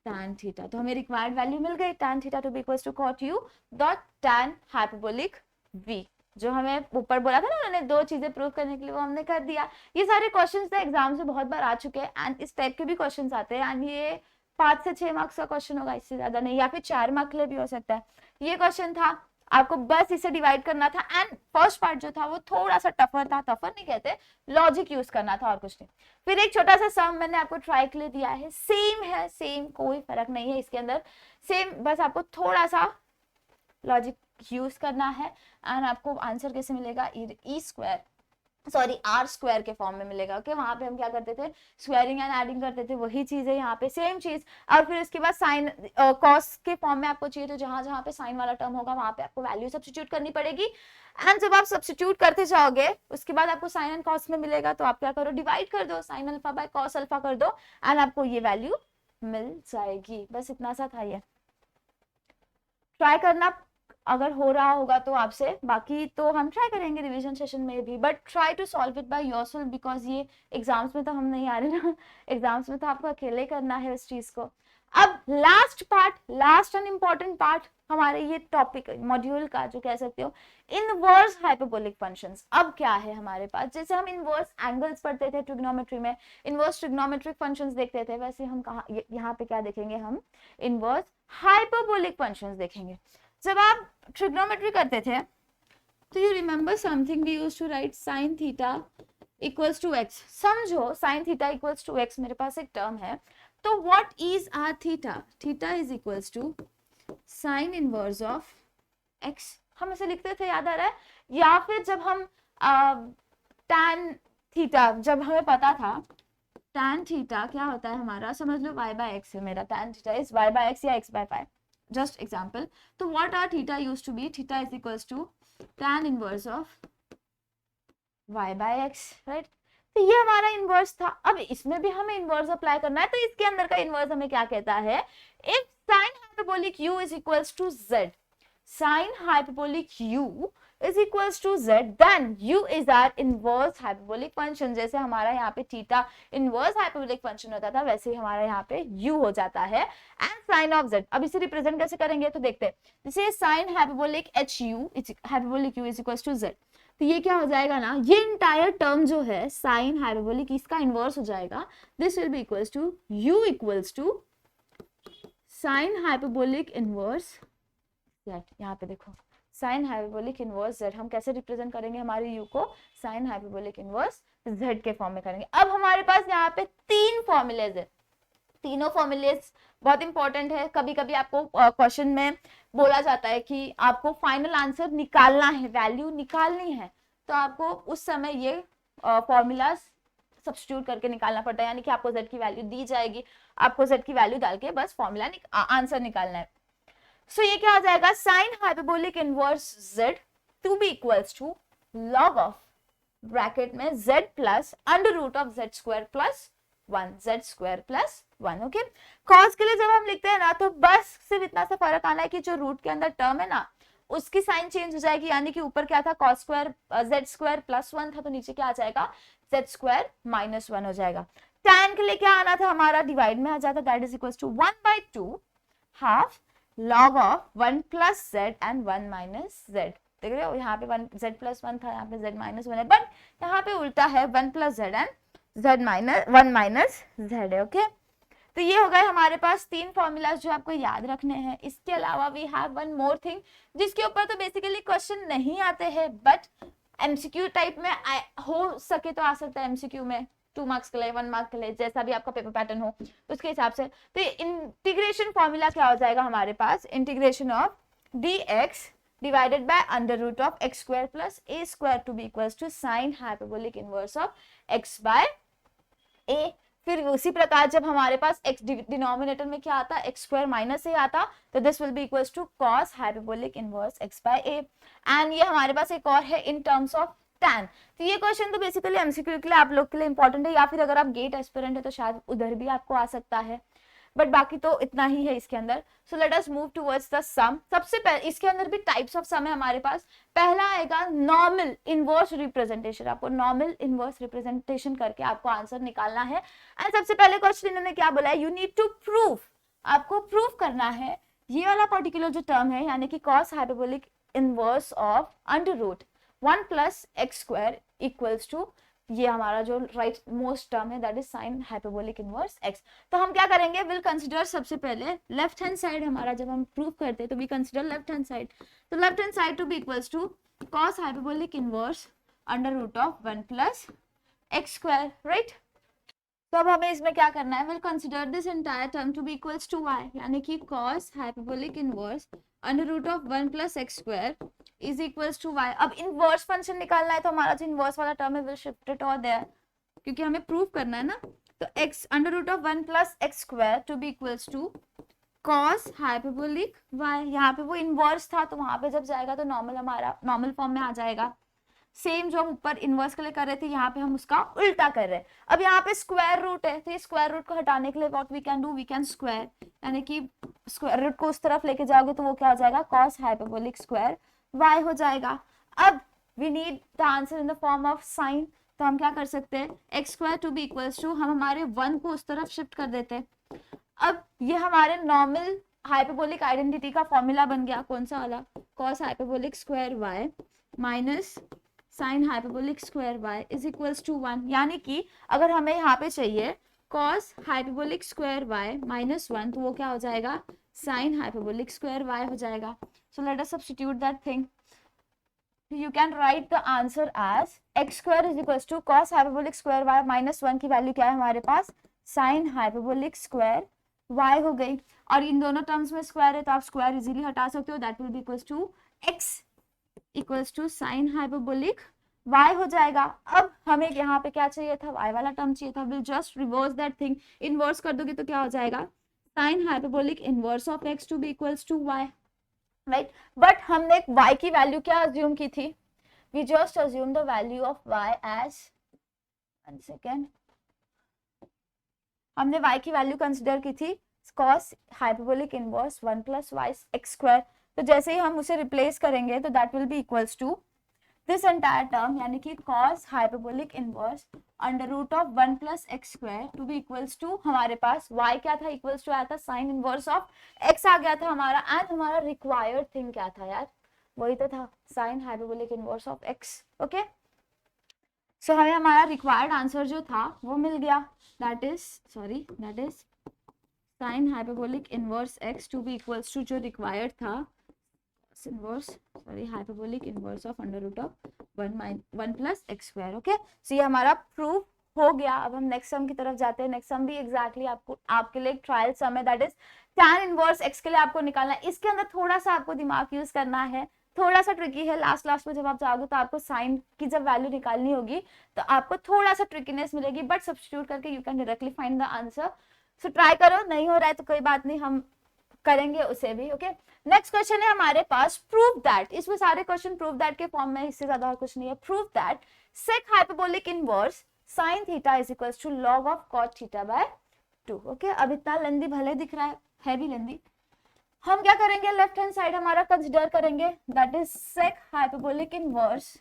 tan थीटा, तो हमें रिक्वायर्ड वैल्यू मिल गई, tan theta to be equals to cot u dot tan hyperbolic v, जो हमें ऊपर बोला था ना उन्होंने दो चीजें प्रूव करने के लिए, वो हमने कर दिया। ये सारे क्वेश्चंस तो एग्जाम से बहुत बार आ चुके हैं, एंड इस टाइप के भी क्वेश्चंस आते हैं, एंड ये 5 से 6 मार्क्स का क्वेश्चन होगा, इससे ज्यादा नहीं, या फिर 4 मार्क्स के लिए भी हो सकता है। ये क्वेश्चन था, आपको बस इसे डिवाइड करना था, एंड फर्स्ट पार्ट जो था वो थोड़ा सा टफर था, टफर नहीं कहते, लॉजिक यूज करना था और कुछ नहीं। फिर एक छोटा सा सम मैंने आपको ट्राई के लिए दिया है, सेम है, सेम, कोई फर्क नहीं है इसके अंदर, सेम, बस आपको थोड़ा सा लॉजिक यूज करना है, एंड आपको आंसर कैसे मिलेगा, E square, sorry R square के फॉर्म में मिलेगा, ओके। वहां पे हम क्या करते थे, स्क्वायरिंग एंड एडिंग करते थे, वही चीज है यहाँ पे, सेम चीज। और फिर उसके बाद साइन कॉस के फॉर्म में आपको चाहिए, तो जहां जहां पे साइन वाला टर्म होगा वहां पे आपको वैल्यू सब्स्टिट्यूट करनी पड़ेगी, एंड जब आप सब्स्टिट्यूट करते जाओगे उसके बाद आपको साइन एंड कॉस में मिलेगा, तो आप क्या करो, डिवाइड कर दो, sine alpha by cos alpha कर दो, एंड आपको ये वैल्यू मिल जाएगी। बस इतना सा था, ये ट्राई करना अगर हो रहा होगा तो आपसे, बाकी तो हम ट्राई करेंगे रिवीजन सेशन में भी, but try to solve it by yourself, because ये एग्जाम्स में तो हम नहीं आ रहे ना, एग्जाम्स में तो आपको अकेले करना है उस चीज को। अब last part, last and important part हमारे ये टॉपिक मॉड्यूल का, जो कह सकते हो इनवर्स हाइपरबोलिक फंक्शंस। अब क्या है हमारे पास, जैसे हम इनवर्स एंगल्स पढ़ते थे ट्रिग्नोमेट्री में, इनवर्स ट्रिग्नोमेट्रिक फंक्शंस देखते थे, वैसे हम कहाँ यहाँ पे क्या देखेंगे, हम इनवर्स हाइपरबोलिक फंक्शंस देखेंगे। जब आप ट्रिग्नोमेट्री करते थे तो you remember something, we used to write sin theta equals to x, समझो sin theta equals to x, मेरे पास एक टर्म है, तो what is are theta, theta is equals to sin inverse of x, हम इसे लिखते थे, याद आ रहा है। या फिर जब हम tan थीटा, जब हमें पता था tan थीटा क्या होता है हमारा, समझ लो y बाय x है मेरा, tan theta is y by x या x by pi, just example, तो what our theta used to be, theta is equals to tan inverse of y by x, right। तो ये हमारा inverse था। अब इसमें भी हमें इनवर्स अप्लाई करना है, तो इसके अंदर का इनवर्स हमें क्या कहता है, if sin hyperbolic u is equals to z, sin hyperbolic u is equals to z, then u is our inverse hyperbolic function. जैसे हमारा यहाँ पे थीटा inverse hyperbolic function होता था, वैसे ही हमारा यहाँ पे u हो जाता है. and sin of z, अब इसे रिप्रेजेंट कैसे करेंगे तो देखते हैं. जैसे sin hyperbolic hu, hyperbolic u is equals to z, तो ये क्या हो जाएगा ना, ये इंटायर टर्म जो है साइन हाइपरबोलिक इसका इनवर्स हो जाएगा. This will be equals to u equals to sine hyperbolic inverse z. यहाँ पे देखो साइन हाइपरबोलिक इनवर्स z, हम कैसे रिप्रेजेंट करेंगे हमारे u को, साइन हाइपरबोलिक इनवर्स z के फॉर्म में करेंगे. अब हमारे पास यहाँ पे तीन फॉर्मूलेज है, तीनों फॉर्मूलेज बहुत इंपॉर्टेंट है. कभी कभी आपको क्वेश्चन में बोला जाता है कि आपको फाइनल आंसर निकालना है, वैल्यू निकालनी है, तो आपको उस समय ये फॉर्मूलाज सब्स्टिट्यूट करके निकालना पड़ता है. यानी कि आपको z की वैल्यू दी जाएगी, आपको z की वैल्यू डाल के बस फॉर्मूला आंसर निकालना है. सो ये क्या हो जाएगा, sine hyperbolic inverse z to be equals to log of bracket में z plus under root of z square plus 1, z square plus 1. Okay, cos के लिए जब हम लिखते हैं ना तो बस सिर्फ इतना सा फर्क आना है कि जो रूट के अंदर टर्म है ना उसकी साइन चेंज हो जाएगी. यानी कि ऊपर क्या था cos square z square plus 1 था, तो नीचे क्या आ जाएगा z स्क्वायर माइनस 1 हो जाएगा. tan के लिए क्या आना था हमारा, डिवाइड में आ जाता, that is equal to 1/2 half log of 1 plus z and 1 minus z. देख रहे हो यहाँ पे 1 z plus 1 था, यहाँ पे z minus 1 है, बट यहाँ पे उल्टा है 1 plus z and z minus 1 minus z है. ओके, तो ये हो गए हमारे पास तीन फॉर्मूलाज जो आपको याद रखने हैं. इसके अलावा we have one more thing जिसके ऊपर तो बेसिकली क्वेश्चन नहीं आते हैं, बट एमसीक्यू टाइप में हो सके तो आ सकता है. एमसीक्यू में 2 मार्क्स के लिए, 1 मार्क के लिए, जैसा भी आपका पेपर पैटर्न हो उसके हिसाब से. तो इंटीग्रेशन फॉर्मूला क्या हो जाएगा हमारे पास, integration of dx divided by under root of x square plus a square to be equals to sine hyperbolic inverse of x by a. फिर उसी प्रकार जब हमारे पास x डिनोमिनेटर में क्या आता, x स्क्वायर माइनस a आता, तो this will be equals to cos hyperbolic inverse x by a. And ये हमारे पास एक और है इन टर्म्स ऑफ tan. तो ये क्वेश्चन तो बेसिकली एमसीक्यू के लिए आप लोग के लिए इंपॉर्टेंट है, या फिर अगर आप गेट एस्पिरेंट है तो शायद उधर भी आपको आ सकता है, बट बाकी तो इतना ही है इसके अंदर. So let us move towards the sum. सबसे पहले इसके अंदर भी टाइप्स ऑफ सम है हमारे पास. पहला आएगा नॉर्मल इनवर्स रिप्रेजेंटेशन. आपको नॉर्मल इनवर्स रिप्रेजेंटेशन करके आपको आंसर निकालना है. एंड सबसे पहले क्वेश्चन इन्होंने क्या बोला है, यू नीड टू प्रूव, आपको प्रूव करना है ये वाला पर्टिकुलर जो टर्म है, यानी कि cos hyperbolic inverse of under root 1 plus x square equals to ये हमारा जो राइट मोस्ट टर्म है that is sine hyperbolic inverse x. तो हम क्या करेंगे, विल कंसीडर सबसे पहले लेफ्ट हैंड साइड हमारा, जब हम प्रूव करते हैं तो we consider left hand side. तो left hand side to be equals to cos hyperbolic inverse under root of 1 plus x square, right. तो अब हमें इसमें क्या करना है, will consider this entire term to be equals to y, यानी कि cos hyperbolic inverse under root of 1 plus x square is equals to y. अब इनवर्स फंक्शन निकालना है तो हमारा जो इनवर्स वाला टर्म है will shift it over there, क्योंकि हमें प्रूव करना है ना. तो x under root of 1 plus x square to be equals to cos hyperbolic y. यहाँ पे वो इनवर्स था तो वहां पे जब जाएगा तो नॉर्मल हमारा नॉर्मल फॉर्म में आ जाएगा. सेम जो हम ऊपर इनवर्स के लिए कर रहे थे यहाँ पे हम उसका उल्टा कर रहे हैं. अब यहाँ पे स्क्वायर रूट है, तो ये स्क्वायर रूट को हटाने के लिए what we can do, we can square, यानी कि स्क्वायर रूट को उस तरफ लेके जाओगे तो वो क्या हो जाएगा, cos हाइपरबोलिक स्क्वायर y हो जाएगा. अब we need the answer in the form of sine, तो हम क्या कर सकते हैं, x square to be equals to, हम हमारे 1 को उस तरफ शिफ्ट कर देते हैं. अब ये हमारे नॉर्मल हाइपरबोलिक आइडेंटिटी का फॉर्मूला बन गया, कौन सा वाला, cos hyperbolic square y minus sine hyperbolic square y is equals to 1. यानी कि अगर हमें यहाँ पे चाहिए cos hyperbolic square y minus 1, तो वो क्या हो जाएगा, साइन हाइपरबोलिक स्क्वायर y हो जाएगा. So let us substitute that thing. You can write the answer as x square is equals to cos hyperbolic square y minus 1 की value क्या है हमारे पास, साइन हाइपरबोलिक स्क्वायर y हो गई. और इन दोनों टर्म्स में स्क्वायर है तो आप स्क्वायर इजीली हटा सकते हो, that will be equals to x equals to sine hyperbolic y हो जाएगा. अब हमें यहाँ पे क्या चाहिए था, y वाला टर्म चाहिए था. Will just reverse that thing, inverse कर दोगे तो क्या हो जाएगा, sine hyperbolic inverse of x to be equals to y, right. But हमने y की वैल्यू क्या अज्यूम की थी, we just assume the value of y as, 1 second, हमने y की वैल्यू कंसिडर की थी cos hyperbolic inverse 1 plus y x square. तो जैसे ही हम उसे रिप्लेस करेंगे तो that will be equals to this entire term यानी कि cos hyperbolic inverse under root of 1 plus x square to be equals to, हमारे पास y क्या था, इक्वल्स टू आया था साइन इनवर्स ऑफ x आ गया था हमारा, एंड हमारा रिक्वायर्ड थिंग क्या था यार, वही तो था sine hyperbolic inverse of x। Okay, so हमें हमारा रिक्वायर्ड आंसर जो था वो मिल गया, that is sine hyperbolic inverse x to be equals to जो रिक्वायर्ड था inverse hyperbolic inverse of under root of 1 plus x square. Okay, so ये हमारा प्रूफ हो गया। अब हम नेक्स्ट सम की तरफ जाते हैं। नेक्स्ट सम भी एग्जैक्टली आपको आपके लिए एक ट्रायल सम है, that is tan inverse x के लिए आपको निकालना है। इसके अंदर थोड़ा सा आपको दिमाग यूज करना है, थोड़ा सा ट्रिकी है। लास्ट में जब आप जाओगे तो आपको साइन की जब वैल्यू निकालनी होगी तो आपको थोड़ा सा ट्रिकीनेस मिलेगी, बट सब्स्टिट्यूट करके you can directly find the answer. So try करो, नहीं हो रहा है तो कोई बात नहीं, हम करेंगे उसे भी। ओके, नेक्स्ट क्वेश्चन है हमारे पास, प्रूव दैट। इसमें सारे क्वेश्चन प्रूव दैट के फॉर्म में, इससे ज्यादा और कुछ नहीं है। Prove that sec hyperbolic inverse sin theta is equals to log of cot theta by 2। Okay, अब इतना लेंदी भले दिख रहा है भी लेंदी। हम क्या करेंगे, लेफ्ट हैंड साइड हमारा कंसिडर करेंगे, that is sec hyperbolic inverse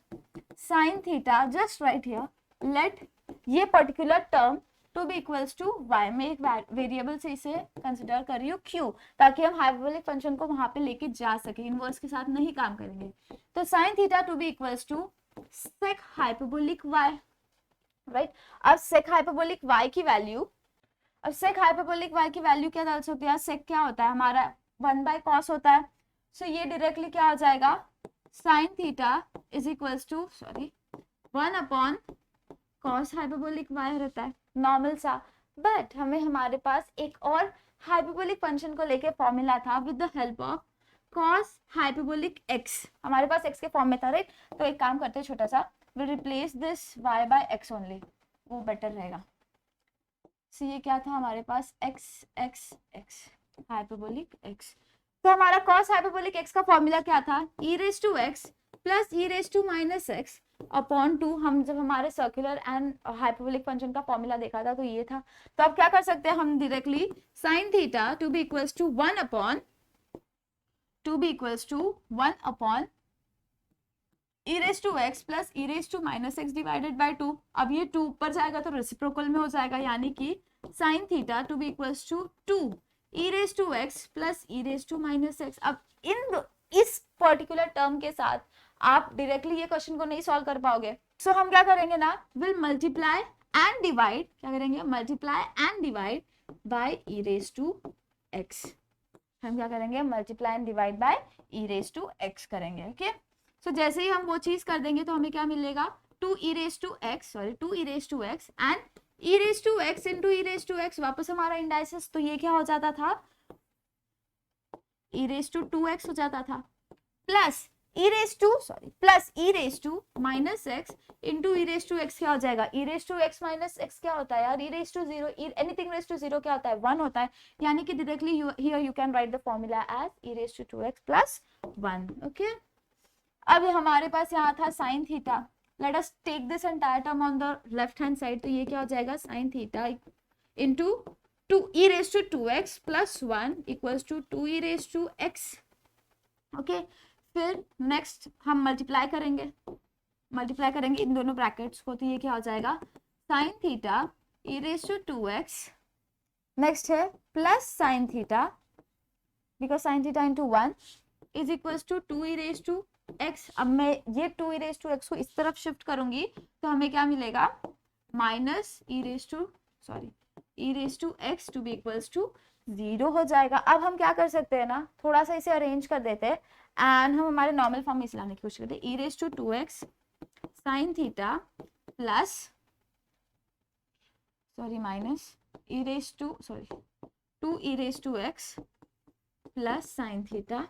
sin theta, just right here let ये particular term to be equals to y। में एक वेरिएबल से इसे कंसिडर कर रही हूँ q, ताकि हम हाइपरबोलिक फंक्शन को वहां पे लेके जा सके, इनवर्स के साथ नहीं काम करेंगे। तो sin theta to be equals to sec hyperbolic y, right. अब सेक हाइपरबोलिक y की वैल्यू, अब सेक हाइपरबोलिक y की वैल्यू क्या डाल सकते हैं, सेक क्या होता है हमारा 1 बाय कॉस होता है। सो ये डायरेक्टली क्या हो जाएगा, sin theta is equals to 1 upon cos hyperbolic y रहता है नॉर्मल सा। बट हमें हमारे पास एक और हाइपरबोलिक फंक्शन को लेके फॉर्मूला था with the help of cos hyperbolic x, हमारे पास x के फॉर्म में था, राइट। तो एक काम करते हैं छोटा सा, we replace this y by x only, वो बेटर रहेगा। सो ये क्या था हमारे पास, x हाइपरबोलिक x। तो हमारा कॉस हाइपरबोलिक x का फॉर्मूला क्या था, e raise to x plus e raise to minus x upon 2। हम जब हमारे सर्कुलर एंड हाइपरबोलिक फंक्शन का फॉर्मूला देखा था तो ये था। तो अब क्या कर सकते हैं हम directly, sin theta to be equals to 1 upon e raise to x plus e raise to minus x divided by 2। अब ये 2 ऊपर जाएगा तो रेसिप्रोकल में हो जाएगा, यानी कि sin theta to be equals to 2 e raise to x plus e raise to minus x। अब इस पर्टिकुलर टर्म के साथ आप डायरेक्टली ये क्वेश्चन को नहीं सॉल्व कर पाओगे। सो हम क्या करेंगे ना, विल मल्टीप्लाई एंड डिवाइड, क्या करेंगे, multiply and divide by e raise to x। हम क्या करेंगे, multiply and divide by e raise to x करेंगे। ओके, सो जैसे ही हम वो चीज कर देंगे तो हमें क्या मिलेगा, 2 e raise to x and e raise to x into e raise to x, वापस हमारा इंडाइसिस, तो ये क्या हो जाता था, e रेज टू 2x हो जाता था, plus e raise to minus x into e raise to x क्या हो जाएगा, e raise to x minus x क्या होता है यार, e raise to 0, anything raise to 0 क्या होता है, 1 होता है। यानी कि directly here you can write the formula as e raise to 2x plus 1। Okay, अब हमारे पास यहाँ था sin theta, let us take this entire term on the left hand side, तो ये क्या हो जाएगा, sin theta into 2 e raise to 2x plus 1 equals to 2 e raise to x। Okay, फिर नेक्स्ट हम मल्टीप्लाई करेंगे इन दोनों ब्रैकेट्स को, तो ये क्या हो जाएगा, sin theta e raise to 2x, next है plus sin theta, because sin theta into 1 is equals to 2 e raise to x। अब मैं ये 2 e रेज टू x को इस तरफ शिफ्ट करूंगी तो हमें क्या मिलेगा, minus e raise to x to be equals to 0 हो जाएगा। अब हम क्या कर सकते हैं ना, थोड़ा सा इसे अरेंज कर देते हैं एंड हम हमारे नॉर्मल फॉर्म में इसे लाने की कोशिश करते हैं, e raise to 2x sin theta plus minus e raise to 2 e raise to x plus sin theta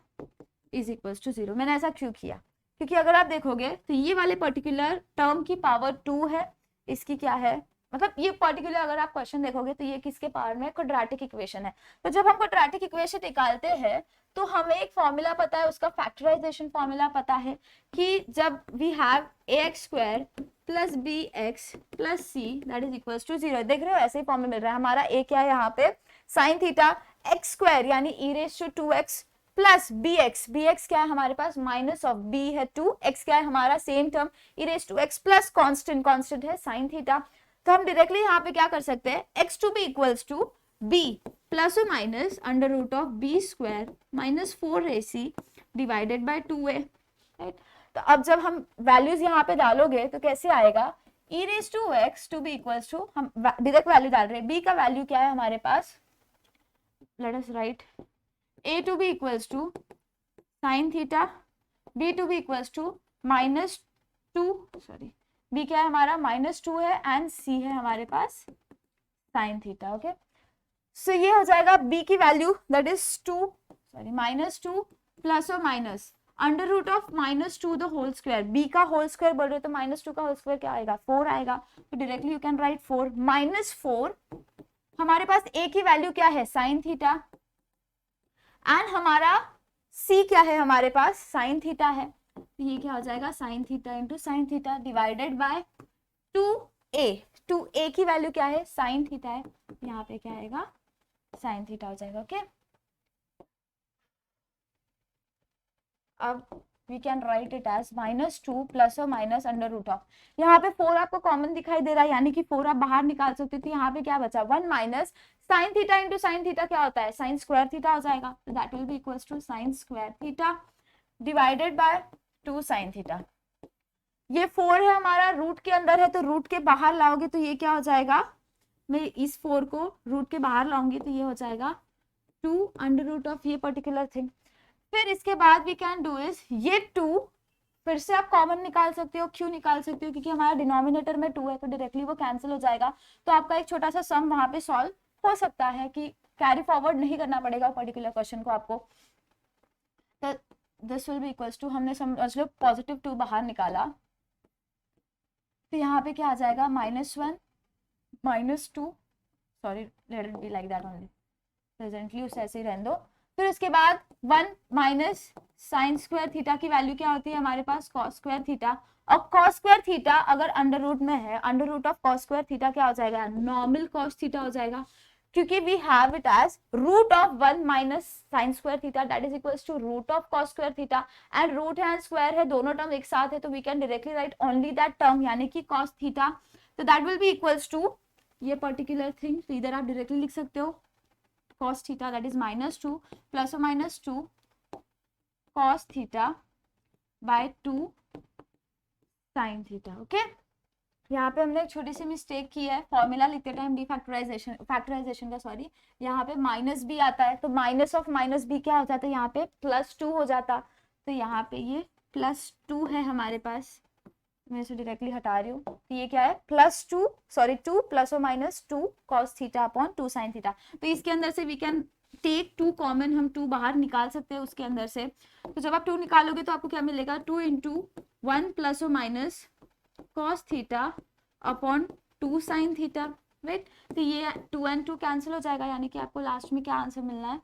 is equals to 0। मैंने ऐसा क्यों किया, क्योंकि अगर आप देखोगे तो ये वाले पर्टिकुलर टर्म की पावर 2 है, इसकी क्या है, मतलब ये पर्टिकुलर अगर आप क्वेश्चन देखोगे तो ये किसके पावर में, क्वाड्रेटिक इक्वेशन है। तो जब हम क्वाड्रेटिक इक्वेशन निकालते हैं तो हमें एक फॉर्मूला पता है, उसका फैक्टराइजेशन फॉर्मूला पता है कि जब we have ax square plus bx plus c that is equals to 0। देख रहे हो, ऐसे ही फॉर्मूला मिल रहा है हमारा। a क्या है यहाँ पे, sin थीटा x स्क्वायर यानी e raise to 2x plus b x क्या है हमारे पास, माइनस ऑफ बी है 2, एक्स क्या है हमारा same term e raise to x plus constant है साइन थीटा। तो हम डायरेक्टली यहाँ पे क्या कर सकते हैं, x to be equals to b plus और minus under root of b square minus 4ac divided by 2a, right. तो अब जब हम वैल्यूज यहाँ पे डालोगे तो कैसे आएगा, e raise to x to be equals to, हम डायरेक्ट वैल्यू डाल रहे हैं, बी का वैल्यू क्या है हमारे पास, let us write a to b equals to sin theta, b to b equals to minus 2, sorry b क्या है हमारा -2 है एंड c है हमारे पास sin थीटा, ओके। सो ये हो जाएगा b की वैल्यू दैट इज -2 प्लस और minus under root of -2 the whole square, b का होल स्क्वायर बोल रहे हो तो -2 का होल स्क्वायर क्या आएगा 4 आएगा, तो डायरेक्टली यू कैन राइट 4 -4, हमारे पास a की वैल्यू क्या है sin थीटा एंड हमारा c क्या है हमारे पास साइन थीटा है, तो ये क्या हो जाएगा sign theta into sine theta divided by 2a की वैल्यू क्या है साइन थीटा है, यहाँ पे क्या आएगा साइन थीटा हो जाएगा, ओके। अब we can write it as -2 plus और माइनस अंडर रूट ऑफ, यहाँ पे 4 आपको कॉमन दिखाई दे रहा है यानी कि 4 आप बाहर निकाल सकते थे, यहाँ पे क्या बचा 1 minus sine theta into sine theta क्या होता है साइन स्क्वायर थीटा हो जाएगा, तो that will be equals to sine square theta divided by 2 sine theta. ये 4 है हमारा रूट के अंदर है, तो रूट के बाहर लाओगे तो ये क्या हो जाएगा, मैं इस 4 को रूट के बाहर लाऊंगी तो ये हो जाएगा 2 अंडर रूट ऑफ ये पर्टिकुलर थिंग। फिर इसके बाद वी कैन डू इज ये 2 फिर से आप कॉमन निकाल सकते हो, क्यों निकाल सकते हो, क्योंकि हमारा डिनोमिनेटर में 2 है तो डायरेक्टली वो कैंसिल हो जाएगा, तो आपका एक छोटा सा सम वहां पे सॉल्व हो सकता है कि कैरी फॉरवर्ड नहीं करना पड़ेगा पर्टिकुलर क्वेश्चन को आपको। तो this will be equals to, हमने समझ लो +2 बाहर निकाला तो यहाँ पे क्या आ जाएगा -1 -2, sorry let it be like that only, presently उसे ऐसे ही रहने दो। फिर उसके बाद 1 माइनस साइन स्क्वायर थीटा की वैल्यू क्या होती है हमारे पास कॉस स्क्वायर थीटा, और कॉस स्क्वायर थीटा अगर अंडर रूट में है, under root of cos square theta क्या हो जाएगा नॉर्मल कॉस थीटा हो जाएगा, क्योंकि we have it as root of 1 minus sine square theta that is equals to root of cos square theta, and root है and square है दोनों term एक साथ है, तो we can directly write only that term यानी कि cos theta, तो that will be equals to ये पर्टिकुलर थिंग, तो इधर आप डायरेक्टली लिख सकते हो cos theta that is -2 plus or minus 2 cos theta by 2 sin theta, okay. यहाँ पे हमने एक छोटी सी मिस्टेक की है, फॉर्मूला लिखते टाइम फैक्टराइजेशन का, सॉरी, यहाँ पे माइनस बी आता है तो माइनस ऑफ माइनस बी क्या हो जाता है यहाँ पे +2 हो जाता, तो यहाँ पे ये +2 है हमारे पास, मैं इसे डायरेक्टली हटा रही हूँ, तो ये क्या है +2 प्लस और minus 2 cos theta upon 2 sin theta, तो इसके अंदर से वी कैन टेक 2 कॉमन, हम 2 बाहर निकाल सकते हैं उसके अंदर से, तो जब आप 2 निकालोगे तो आपको क्या मिलेगा 2 × 1 प्लस और minus cos theta upon 2 sin theta, right. तो ये 2 and 2 कैंसिल हो जाएगा यानी कि आपको लास्ट में क्या आंसर मिलना है,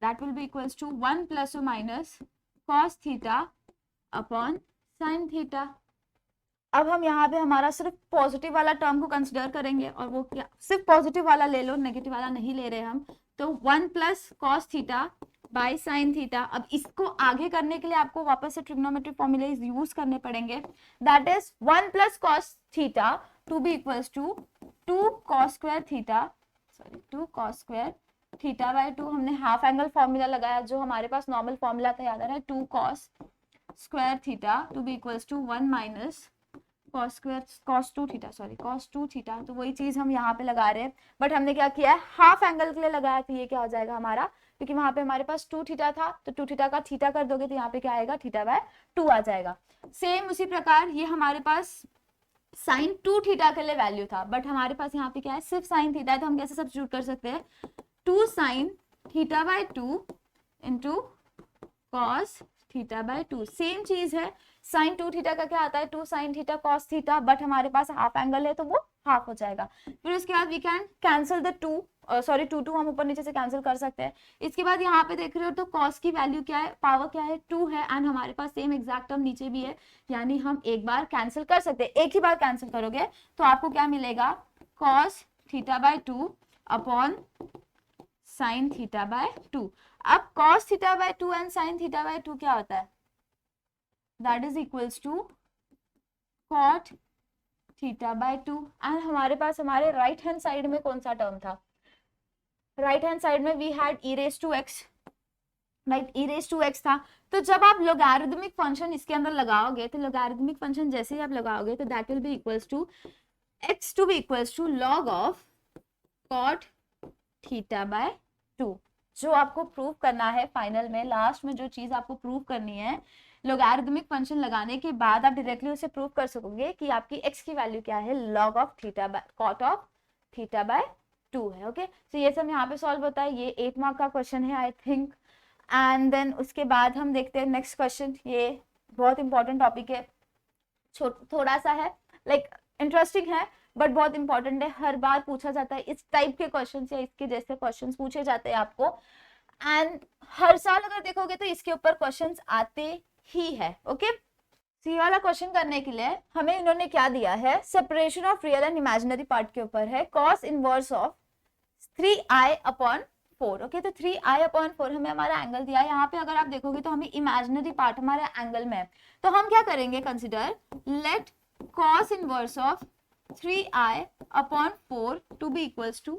that will be equals to 1 plus और minus cos theta upon sin theta. अब हम यहाँ पे हमारा सिर्फ पॉजिटिव वाला टर्म को कंसिडर करेंगे, और वो क्या सिर्फ पॉजिटिव वाला ले लो, नेगेटिव वाला नहीं ले रहे हम, तो 1 plus cos theta bye sin theta. अब इसको आगे करने के लिए आपको वापस से ट्रिग्नोमेट्रिक फॉर्मूले यूज करने पड़ेंगे, that is 1 plus cos theta to be equals to 2 cos square theta, sorry 2 cos square theta by 2, हमने हाफ एंगल फॉर्मूला लगाया जो हमारे पास नॉर्मल फॉर्मूला था, याद आ रहा है 2 cos square theta to be equals to 1 minus cos 2 theta, sorry cos 2 theta, तो वही चीज हम यहाँ पे लगा रहे हैं, बट हमने क्या किया है हाफ एंगल के लिए लगाया, तो ये क्या हो जाएगा हमारा, क्योंकि वहां पे हमारे पास 2 थीटा था तो 2 थीटा का थीटा कर दोगे तो यहाँ पे क्या आएगा थीटा बाय 2 आ जाएगा। सेम उसी प्रकार ये हमारे पास साइन 2 थीटा के लिए वैल्यू था, बट हमारे पास यहाँ पे क्या है सिर्फ साइन थीटा है, तो हम कैसे सब्स्टिट्यूट कर सकते हैं 2 sin theta by 2 into cos theta by 2, same चीज है, साइन 2 थीटा का क्या आता है 2 sin theta cos theta, but हमारे पास हाफ एंगल है तो वो हाफ हो जाएगा। फिर उसके बाद वी कैन कैंसिल द 2 हम ऊपर नीचे से कैंसिल कर सकते हैं। इसके बाद यहाँ पे देख रहे हो तो cos की वैल्यू क्या है, पावर क्या है 2 है, एंड हमारे पास सेम एग्जैक्ट टर्म नीचे भी है, यानी हम एक बार कैंसिल कर सकते हैं, एक ही बार कैंसिल करोगे तो आपको क्या मिलेगा cos theta by 2 upon sine theta by 2। अब cos theta by 2 and sin theta by 2 क्या होता है, that is equals to cot theta by 2। And हमारे पास हमारे राइट हैंड साइड में कौन सा टर्म था, राइट हैंड साइड में we had e raise to x, right, e raise to x था। तो जब आप लोगैरिथमिक फंक्शन इसके अंदर लगाओगे, तो लोगैरिथमिक फंक्शन जैसे ही आप लगाओगे तो that will be equals to x to be equals to log of cot theta by 2। जो आपको प्रूव करना है फाइनल में, लास्ट में जो चीज आपको प्रूव करनी है, लोगैरिथमिक फंक्शन लगाने के बाद आप डायरेक्टली उसे प्रूव कर सकोगे कि आपकी x की वैल्यू क्या है, log of theta by cot of theta by 2 है। ओके, तो ये सब यहाँ पे सॉल्व होता है, ये 8 मार्क का क्वेश्चन है आई थिंक। एंड देन उसके बाद हम देखते हैं नेक्स्ट क्वेश्चन, ये बहुत इंपॉर्टेंट टॉपिक है, थोड़ा सा है लाइक इंटरेस्टिंग है बट बहुत इंपॉर्टेंट है, हर बार पूछा जाता है इस टाइप के क्वेश्चंस या इसके जैसे क्वेश्चंस पूछे जाते हैं आपको, एंड हर साल अगर देखोगे तो इसके ऊपर क्वेश्चंस आते ही है। ओके, सी वाला क्वेश्चन करने के लिए हमें इन्होंने क्या दिया है, separation of real and imaginary part के ऊपर है, cos inverse of 3i/4। Okay, तो 3i/4 हमें हमारा एंगल दिया है। यहाँ पे अगर आप देखोगे तो हमें इमेजिनरी पार्ट हमारे एंगल में है, तो हम क्या करेंगे, consider let cos inverse of 3i/4 to be equals to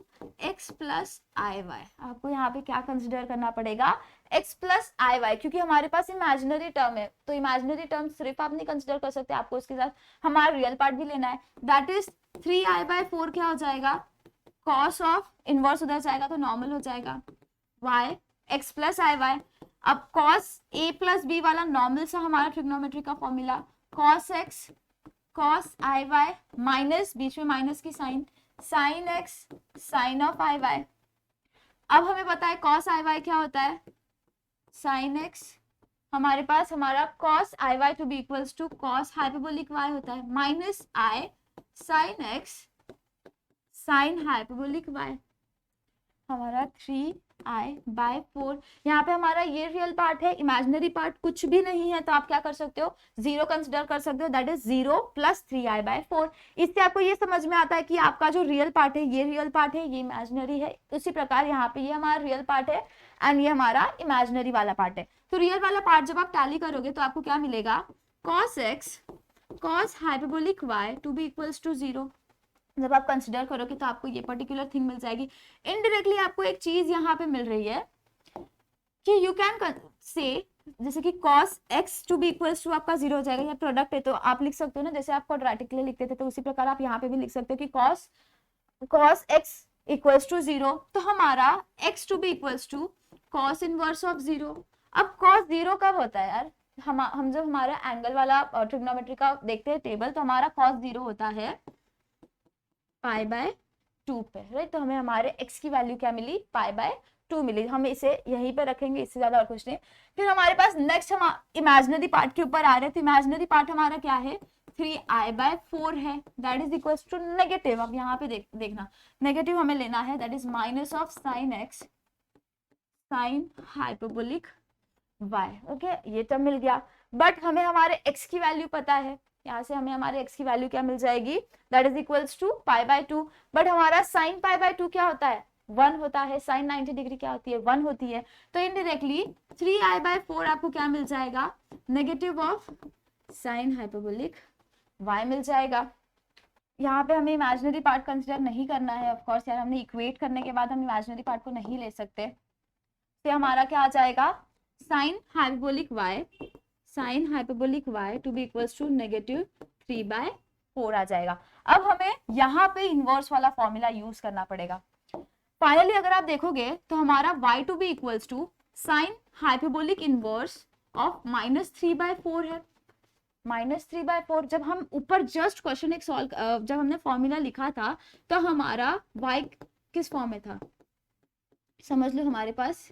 x plus i y. आपको यहाँ पे क्या कंसिडर करना पड़ेगा, x प्लस आई वाई, क्योंकि हमारे पास इमेजिनरी टर्म है, तो इमेजिनरी टर्म सिर्फ आप नहीं कंसिडर कर सकते, आपको उसके साथ हमारा रियल पार्ट भी लेना है। दैट इज 3i/4 क्या हो जाएगा, cos ऑफ इनवर्स उधर जाएगा तो नॉर्मल हो जाएगा, y x plus i y. अब cos a प्लस b वाला नॉर्मल सा हमारा ट्रिग्नोमेट्री का formula, cos x cos i y minus, बीच में माइनस की sign, sin x sin of i y. अब हमें पता है cos आई वाई क्या होता है, sin x, हमारे पास हमारा cos i y to be equals to cos hyperbolic y होता है, minus i sin x sin hyperbolic y, हमारा 3i/4। यहाँ पे हमारा ये रियल पार्ट है, इमेजिनरी पार्ट कुछ भी नहीं है, तो आप क्या कर सकते हो, जीरो कंसिडर कर सकते हो, दैट इज 0 प्लस 3i/4। इससे आपको ये समझ में आता है कि आपका जो रियल पार्ट है ये रियल पार्ट है, ये इमेजिनरी है। उसी प्रकार यहाँ पे ये हमारा रियल पार्ट है एंड ये हमारा इमेजिनरी वाला पार्ट है। तो रियल वाला पार्ट जब आप टैली करोगे तो आपको क्या मिलेगा, cos x cos hyperbolic y to be equals to 0। जब आप कंसिडर करोगे तो आपको ये पर्टिकुलर थिंग मिल जाएगी। इनडायरेक्टली आपको एक चीज यहाँ पे मिल रही है कि यू कैन से, जैसे कि cos x to be equals to आपका 0 हो जाएगा, या प्रोडक्ट है तो आप लिख सकते हो ना, जैसे आप क्वाड्रेटिकली लिखते थे तो उसी प्रकार आप यहाँ पे भी लिख सकते हो कि cos x इक्वल्स टू 0, तो हमारा x to be equals to cos inverse of 0। अब cos 0 कब होता है यार, हम जब हमारा एंगल वाला ट्रिग्नोमेट्री का देखते हैं टेबल, तो हमारा cos 0 होता है π/2 पे, राइट। तो हमें हमारे x की वैल्यू क्या मिली, π/2 मिली। हम इसे यहीं पे रखेंगे, इससे ज्यादा और कुछ नहीं। फिर हमारे पास नेक्स्ट हम इमेजिनरी पार्ट के ऊपर आ रहे हैं, तो इमेजिनरी पार्ट हमारा क्या है, 3i/4 है, that is equals to negative. अब यहाँ पे देखना नेगेटिव हमें लेना है, that is minus of sin x sin hyperbolic y। Okay, ये टर्म मिल गया, बट हमें हमारे x की वैल्यू पता है, यहाँ से हमें हमारे x की वैल्यू क्या मिल जाएगी, that is equals to π/2। But हमारा sin π/2 क्या होता है, 1 होता है, sin 90 डिग्री क्या होती है, 1 होती है। तो इनडायरेक्टली 3i/4 आपको क्या मिल जाएगा, negative of sin hyperbolic y मिल जाएगा। यहाँ पे हमें इमेजिनरी पार्ट कंसिडर नहीं करना है, ऑफ कोर्स यार, हमने इक्वेट करने के बाद हम इमेजिनरी पार्ट को नहीं ले सकते। तो हमारा क्या आ जाएगा, sin hyperbolic y to be equals to negative 3/4 आ जाएगा। अब हमें यहाँ पे इनवर्स वाला फॉर्मूला यूज करना पड़ेगा। फाइनली अगर आप देखोगे तो हमारा y to be equals to sine hyperbolic inverse of -3/4 है, -3/4। जब हम ऊपर जस्ट क्वेश्चन एक सॉल्व, जब हमने फॉर्मूला लिखा था तो हमारा y किस फॉर्म में था, समझ लो, हमारे पास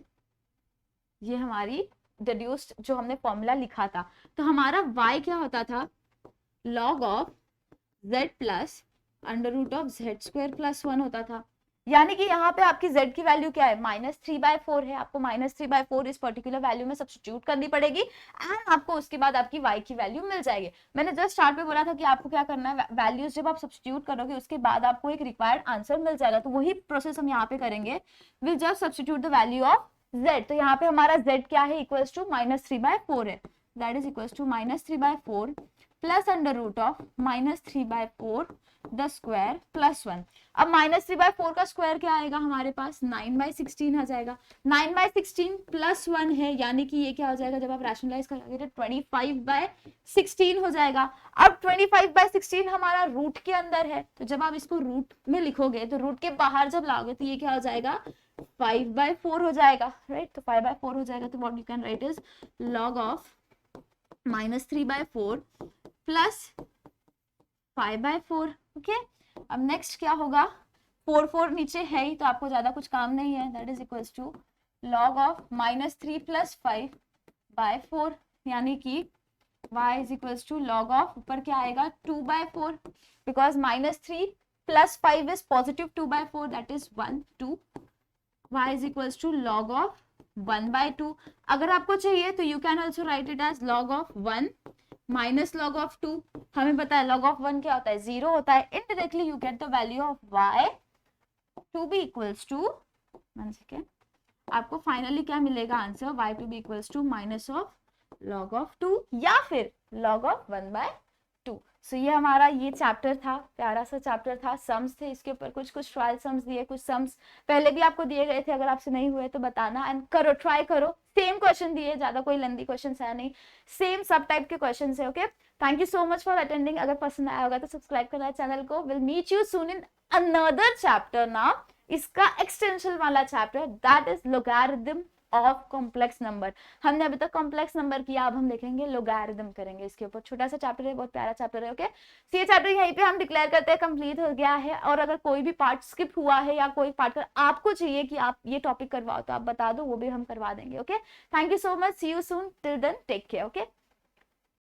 ये हमारी डिड्यूस्ड जो हमने फॉर्मूला लिखा था, तो हमारा y क्या होता था, log of z plus under root of z² plus 1 होता था। यानी कि यहाँ पे आपकी z की वैल्यू क्या है, -3/4 है। आपको -3/4 इस पर्टिकुलर वैल्यू में सब्स्टिट्यूट करनी पड़ेगी एंड आपको उसके बाद आपकी y की वैल्यू मिल जाएगी। मैंने जस्ट स्टार्ट पे बोला था कि आपको क्या करना है, वैल्यूज जब आप सब्स्टिट्यूट करोगे उसके बाद आपको एक रिक्वायर्ड आंसर मिल जाएगा, तो वही प्रोसेस हम यहाँ पे करेंगे। Will just substitute the value of z, तो यहाँ पे हमारा z क्या है, इक्वल्स टू -3/4 है, that is equals to -3/4 plus under root of -3/4 the square plus 1। अब -3/4 का स्क्वायर क्या आएगा हमारे पास, 9/16 आ जाएगा, 9/16 प्लस 1 है, यानी कि ये क्या हो जाएगा, जब आप रैशनलाइज करोगे तो 25/16 हो जाएगा। अब 25/16 हमारा रूट के अंदर है, तो जब आप इसको रूट में लिखोगे तो रूट के बाहर जब लाओगे तो ये क्या हो जाएगा, 5/4 हो जाएगा, राइट। तो 5/4 हो जाएगा, तो what you can right is log of -3/4 plus 5/4, okay. अब नेक्स्ट क्या होगा, 4 नीचे है ही तो आपको ज्यादा कुछ काम नहीं है, that is equals to log of -3 plus 5/4, यानी कि y is equals to log of, ऊपर क्या आएगा 2/4, बिकॉज -3 प्लस 5 is positive 2/4, that is 1 2, y is equals to log of 1/2। अगर आपको चाहिए तो you can also write it as log of 1 minus log of 2। हमें पता है log ऑफ 1 क्या होता है, 0 होता है। Indirectly you get the value of y to be equals to, one second, आपको फाइनली क्या मिलेगा answer, y to be equals to minus of log of 2 या फिर log ऑफ 1/2। सो ये हमारा ये चैप्टर था, प्यारा सा चैप्टर था, सम्स थे इसके ऊपर, कुछ ट्रायल सम्स दिए, कुछ सम्स पहले भी आपको दिए गए थे, अगर आपसे नहीं हुए तो बताना एंड करो, ट्राई करो। सेम क्वेश्चन दिए, ज्यादा कोई लेंदी क्वेश्चन है नहीं, सेम सब टाइप के क्वेश्चन है, okay. Thank you so much for attending. अगर पसंद आया होगा तो सब्सक्राइब करना है चैनल को। Will meet you soon in another chapter ना, इसका एक्सटेंशन वाला chapter, that is logarithm of complex number. हमने अभी तक कॉम्प्लेक्स नंबर किया, अब हम देखेंगे लोगैरिथम करेंगे इसके ऊपर। छोटा सा चैप्टर है, बहुत प्यारा चैप्टर है, ओके। तो ये चैप्टर यहीं पे हम डिक्लेयर करते हैं कंप्लीट हो गया है। और अगर कोई भी पार्ट स्किप हुआ है या कोई पार्ट आपको चाहिए कि आप ये टॉपिक करवाओ तो आप बता दो, वो भी हम करवा देंगे, okay. Thank you so much, see you soon, till then take care, okay.